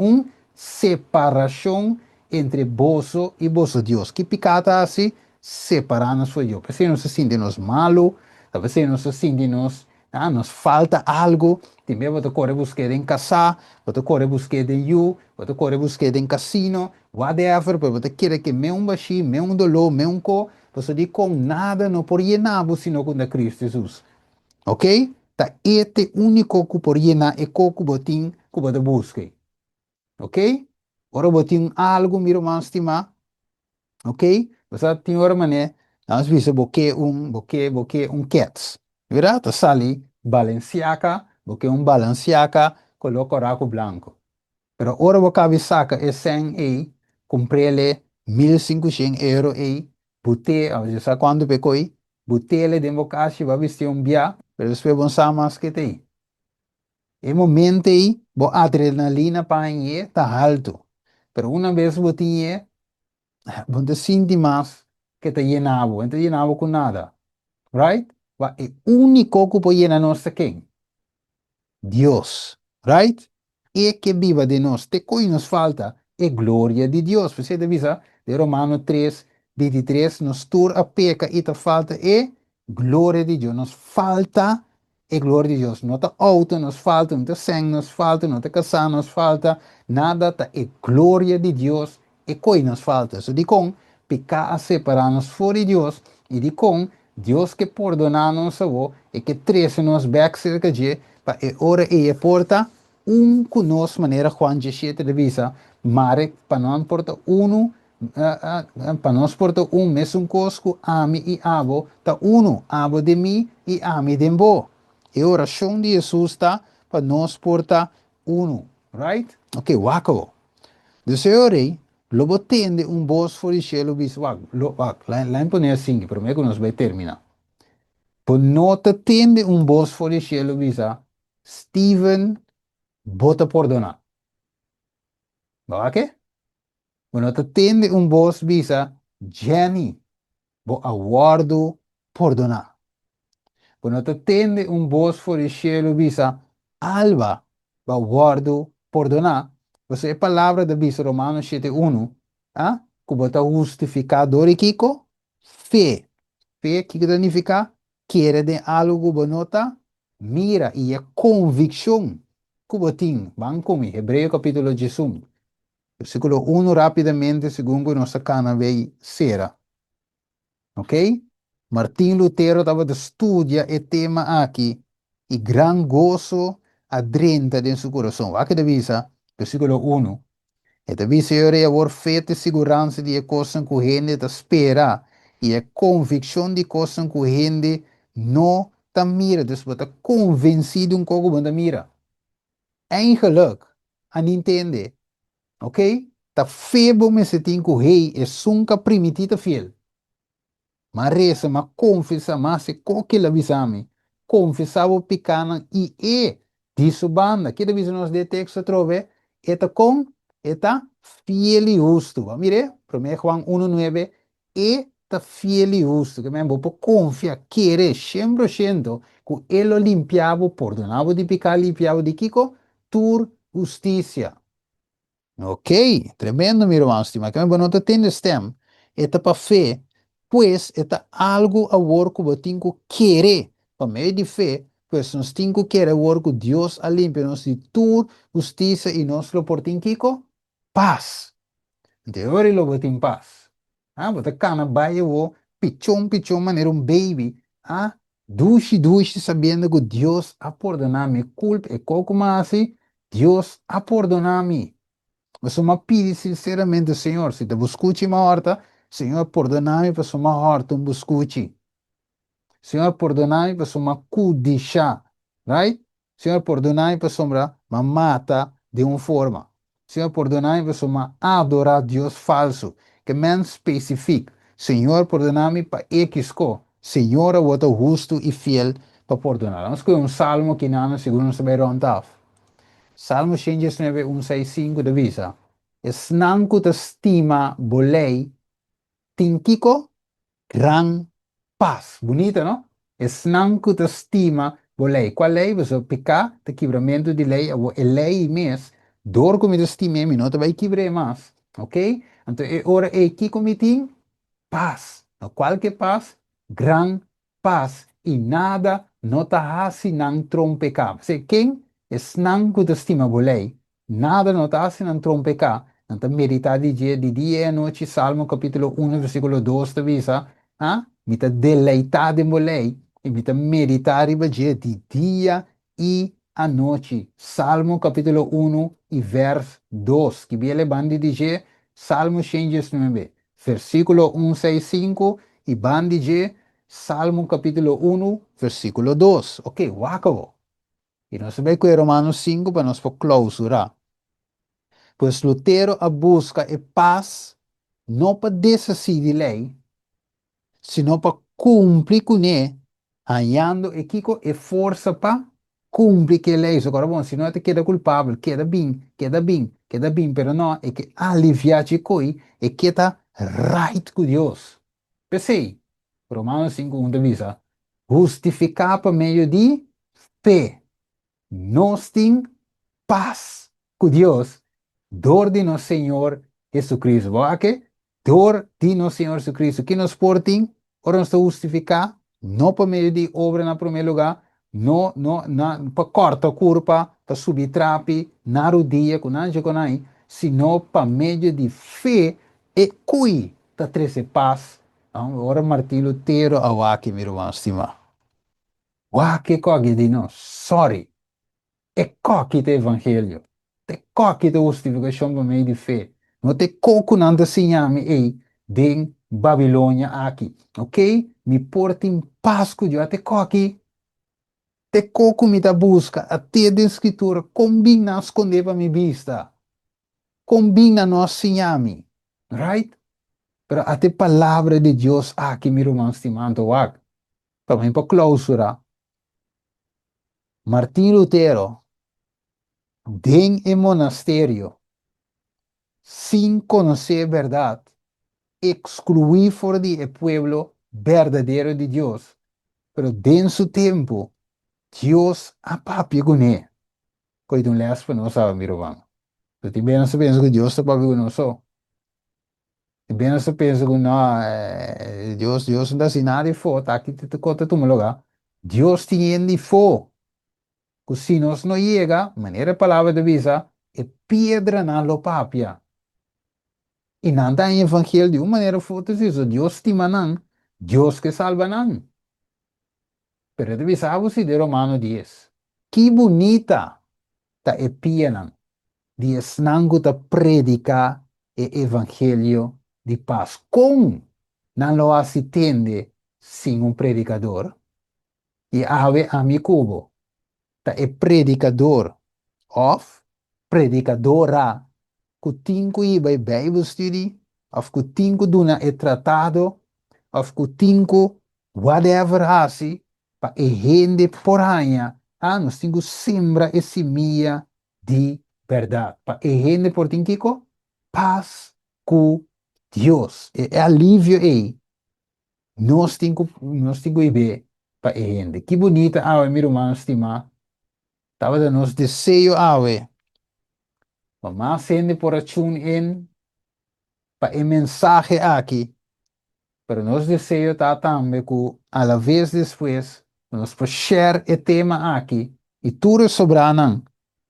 separação entre vosso e vosso Deus. Que picada assim, separar-nos foi eu. Porque nos sentimos malo, talvez nos sentimos, nos falta algo, também vou correr buscar em casa, vou correr buscar em you, vou correr buscar em casino, whatever, vou querer que me um baixi, me um dolor, me um co, você diz com nada não por llenar, sino com Cristo Jesus. Ok? Tá, este único que por llenar é que botin que você busca. Ok? Ora botin algo, miro mais estimar, ok? Você tem hora mané, às vezes boque um cats, verdade? Tá sali Balenciaga, boque um Balenciaga, coloca raco branco. Pero ora boca saca é 100 e comprele 1.500 € e bute, a vezes sabe quando pecoi, butele de boca vai vestir um bia, pero depois vão saber mais que tem. E momento aí, a adrenalina para tá alto. Pero uma vez botinha você sente mais que te llenava, não te llenava com nada, right? Mas é o único que pode llenar nossa quem? Deus, right? E que viva de nós, te que nos falta é glória de Deus. Você deve saber, de Romano 3, 23, nos tur a peca e te falta é glória de Deus. Nos falta é glória de Deus. Não te auto, nos falta, não te sangue, nos falta, não te casar, nos falta, nada, tá, é glória de Deus e que nos falta. So, de com, pecar a separar-nos fora de Deus e de com, Deus que perdonar-nos e que trece nos back cerca de pa e ora e porta conosco maneira Juan 17 de visa, mare para não porta para nós porta mesmo cosco ami e abo, ta abo de mim e ami de bo. E oração de Jesus está para nós porta right? Ok, wako. Dus eu orei, lobo tende voz for o cielo bis wak, lá impone assim, pero me que nos vai terminar. Por nota tende voz for o cielo bisa, Steven bota perdonar. ¿Va qué? Bueno, te tiende voz visa, Jenny, bo aguardo perdonar. Bueno, te tiende voz for el cielo visa, Alba, bo aguardo perdonar. Você é palavra da visa Romanos 7:1, ah? Que bota justificador e kiko, fé. Fé, que significa? Querer de algo bonota, mira, e é convicção. Que botin, vamos comigo, Hebreu capítulo 11. Versículo 1 rapidamente, segundo nossa cana veio sera. Ok? Martin Lutero estava de estudia e tema aqui e gran gozo adrenta em seu coração. Aqui devisa, versículo 1. E devisa eu avoir fé e segurança de coisas que a gente espera e a convicção de coisas que a gente não está mira. Dus está convencido um pouco quando mira. Eigenlijk, a entender. Ok? Ta febo me se tinco rei e sunca primitita fiel. Ma resa ma confessa ma se coque la visami. Confessavo picana disso banda. Que devisa nos de texto trove. Eta com eta fiel e justo. Va mire, 1 Juan 1:9 eta fiel e justo. Que me po confia, quiere 100% que ele limpiavo, perdonavo di picare, limpiavo di Kiko, tur justicia. Ok, tremendo, meu irmão, estima. Que me bonito tem stem. Eta para fé, pois eta algo a work que tinco querer. Para meio de fé, pois nós tinco querer work Deus a limpia nos de tur justiça e nós lo portin kiko paz. De ori lo botin paz. Ah, bota cana baia wo pichon maneira baby. Ah, duche sabendo que Deus a perdonar me culpa e pouco mais assim, Deus a perdonar me. Mas uma pedi sinceramente, Senhor, se te buscuchi uma horta, Senhor, perdona-me para uma horta, um buscuchi. Senhor, perdonai para soma kudisha, right? Senhor, perdonai para sombra ma mata de uma forma. Senhor, perdonai para soma adorar Deus falso, que men especifica. Senhor, perdonai para equisco. Senhor, eu vou justo e fiel para perdonar. Vamos com um salmo que não segundo se vai rondar. Salmo 119, 165 de visa. Snanku te stima bolei, tinkiko gran paz. Bonita, não? Snanku te stima bolei. Qual lei? Você picar, te quebramento de lei, ou a lei mesmo, dor como te estima, não te vai quebrar mais. Ok? Então, ora, aqui como tem paz. No qualquer paz, gran paz. E nada não está assim não trompecar. Se quem não que estima bolei, nada não está assim não trompecar. Então, meditar de dia e noite, Salmo capítulo 1, versículo 2, te visa, ah? Mita deleitar de bolei, e mita meditar de dia e a noite. Salmo capítulo 1 e verso 2, que viene bandi dizer, Salmo 119 versículo 165 y Bandije, Salmo capítulo 1, versículo 2. Ok, wacabo. Y nos ve que Romanos 5 para nos clausura. Pues Lutero a busca e paz não para decidir lei, sino para cumprir com ele, hallando e kiko e força para cumprir que lei. Agora, bom, se não te queda culpável, queda bem, queda bem, queda bem, pero não, é que aliviar de coi, é que tá right com Deus. Pensei, Romanos 5, 1 visa, justificar por meio de fé. Nós temos paz com Deus, dor de nosso Senhor Jesucristo. Boa que? Dor de nosso Senhor Jesucristo, que nos portem, ora nos justificar, não por meio de obra na primeiro lugar, não, não, para cortar curva, para subir trape, na rodia, com anjo com aí, sino para meio de fé e cui, para trazer paz. Ora Martim Lutero, a que meu irmão estima. Que cogue de nós, sorry. É coque de evangelho. Te coque de justificação por meio de fé. Não te coco não te sinhame aí de Babilônia aqui. Ok? Me porta em paz com Deus. Te coque. Te coco me da busca. Até da escritura. Combina esconder para minha vista. Combina nós sinhame. Right? Pero até palavra de Deus aqui, meu irmão estimado. Para mim, para clausura. Martim Lutero. Den em monastério. Sin conocer verdad, excluir fuera del pueblo verdadero de Dios. Pero en su tiempo, Dios apapia con él. Coito un lespo no sabe, mi hermano. Pero también no se piensa que Dios apapia con nosotros. También no se piensa que no, Dios não dá sinal de fogo, tá aqui te conta tu lugar. Dios tiene de fogo. Que se nós não chega, maneira palavra de visa, é pedra na lopapia. E não está em evangelho de uma maneira forte isso. Deus te manan, Deus que salva não. Pero deve saber se de Romano 10. Que bonita ta e piena de snango ta predica e evangelho de paz. Com não lo assistende sem um predicador. E ave amicubo ta e predicador of predicadora. Kutinku iba Bible study, of kutinku duna e tratado, of kutinku whatever hasi, pa e rende poranha, nós temos sembra e semia de verdade. Pa e rende por tinkiko, paz com Deus. E alívio aí. Nós temos ibe pa e rende. Que bonita, meu irmão estimar. Tava de nos desejo, mas rende por a tune in, para o mensagem aqui, para nós desejo tá também que a la vez depois nós podemos share o tema aqui e tudo sobre anan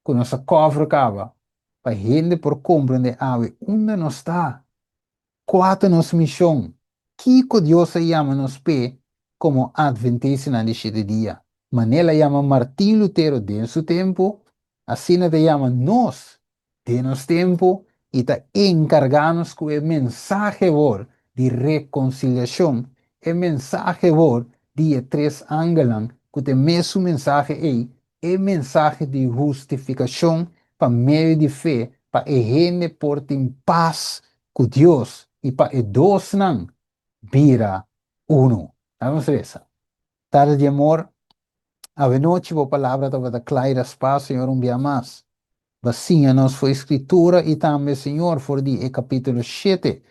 que nós cobre cava para gente por compreender onde nós está, qual é a nossa missão, que Deus chama nos pé como adventista na lista de dia. Manela chama Martim Lutero de seu tempo, assim te chama nós de nosso tempo e está encargando com o mensagem de reconciliação, o mensagem dia 3 angelang, que tem mesmo mensagem aí, é mensagem de justificação para meio de fé, para a gente por ter paz com Deus e para a dois não vira uno. Vamos ver isso. Tarde de amor, a noite, a palavra estava clara, paz, Senhor, dia mais. Vacina-nos foi escritura e também, Senhor, for de capítulo 7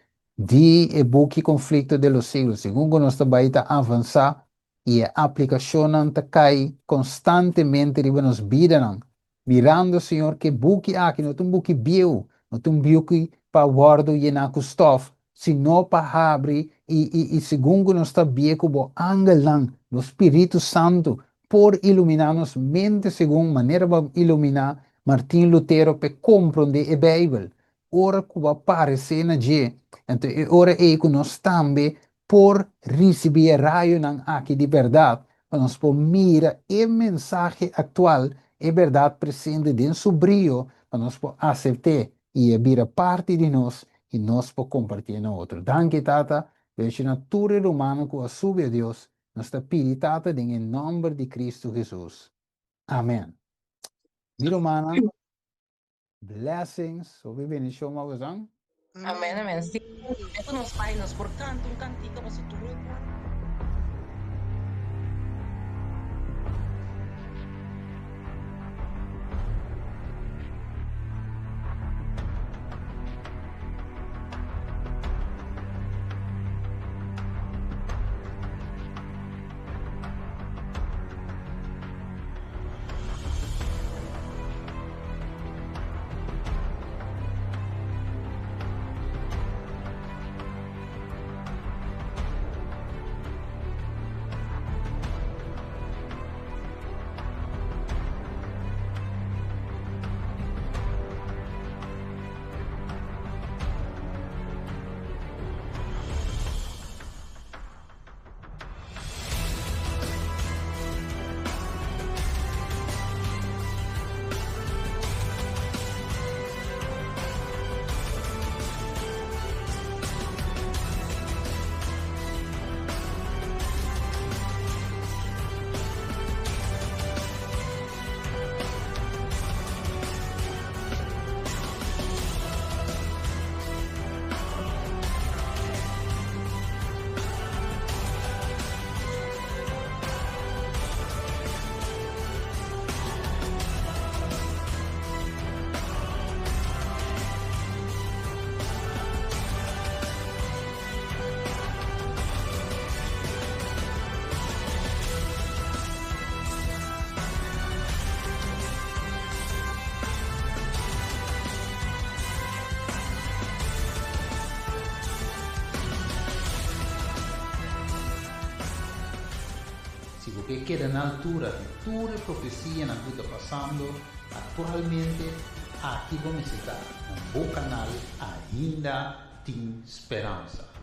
de e book Conflito de los Siglos. Segundo nós também avançar e a aplicação não cai constantemente em nos vida não. Mirando, Senhor, que book aqui, não tem book bio, não tem book para guardo e na custof, sino para abrir e segundo nós também como angel não, o Espírito Santo, por iluminar-nos mente segundo maneira de iluminar Martin Lutero per comprendere a Bibbia. Ora che aparece na G, então ora é que nós também por receber raio nan aqui de verdade, para nós por mira a mensagem atual, a verdade presente dentro do brilho, para nós por aceitar e vira parte de nós e nós por compartilhar na outro. Danke, Tata, veja natura humana que sube a Deus, nós te pedi, Tata, em nome de Cristo Jesus. Amém. Mira, humana. Blessings. So, bendición mo gusto. Amén, amén. Sí, eso nos pai, nos por canto, un cantico para su turno. Si você queda na altura de toda a profecia na que está passando, atualmente, aqui vamos estar. No bom canal ainda tem esperança.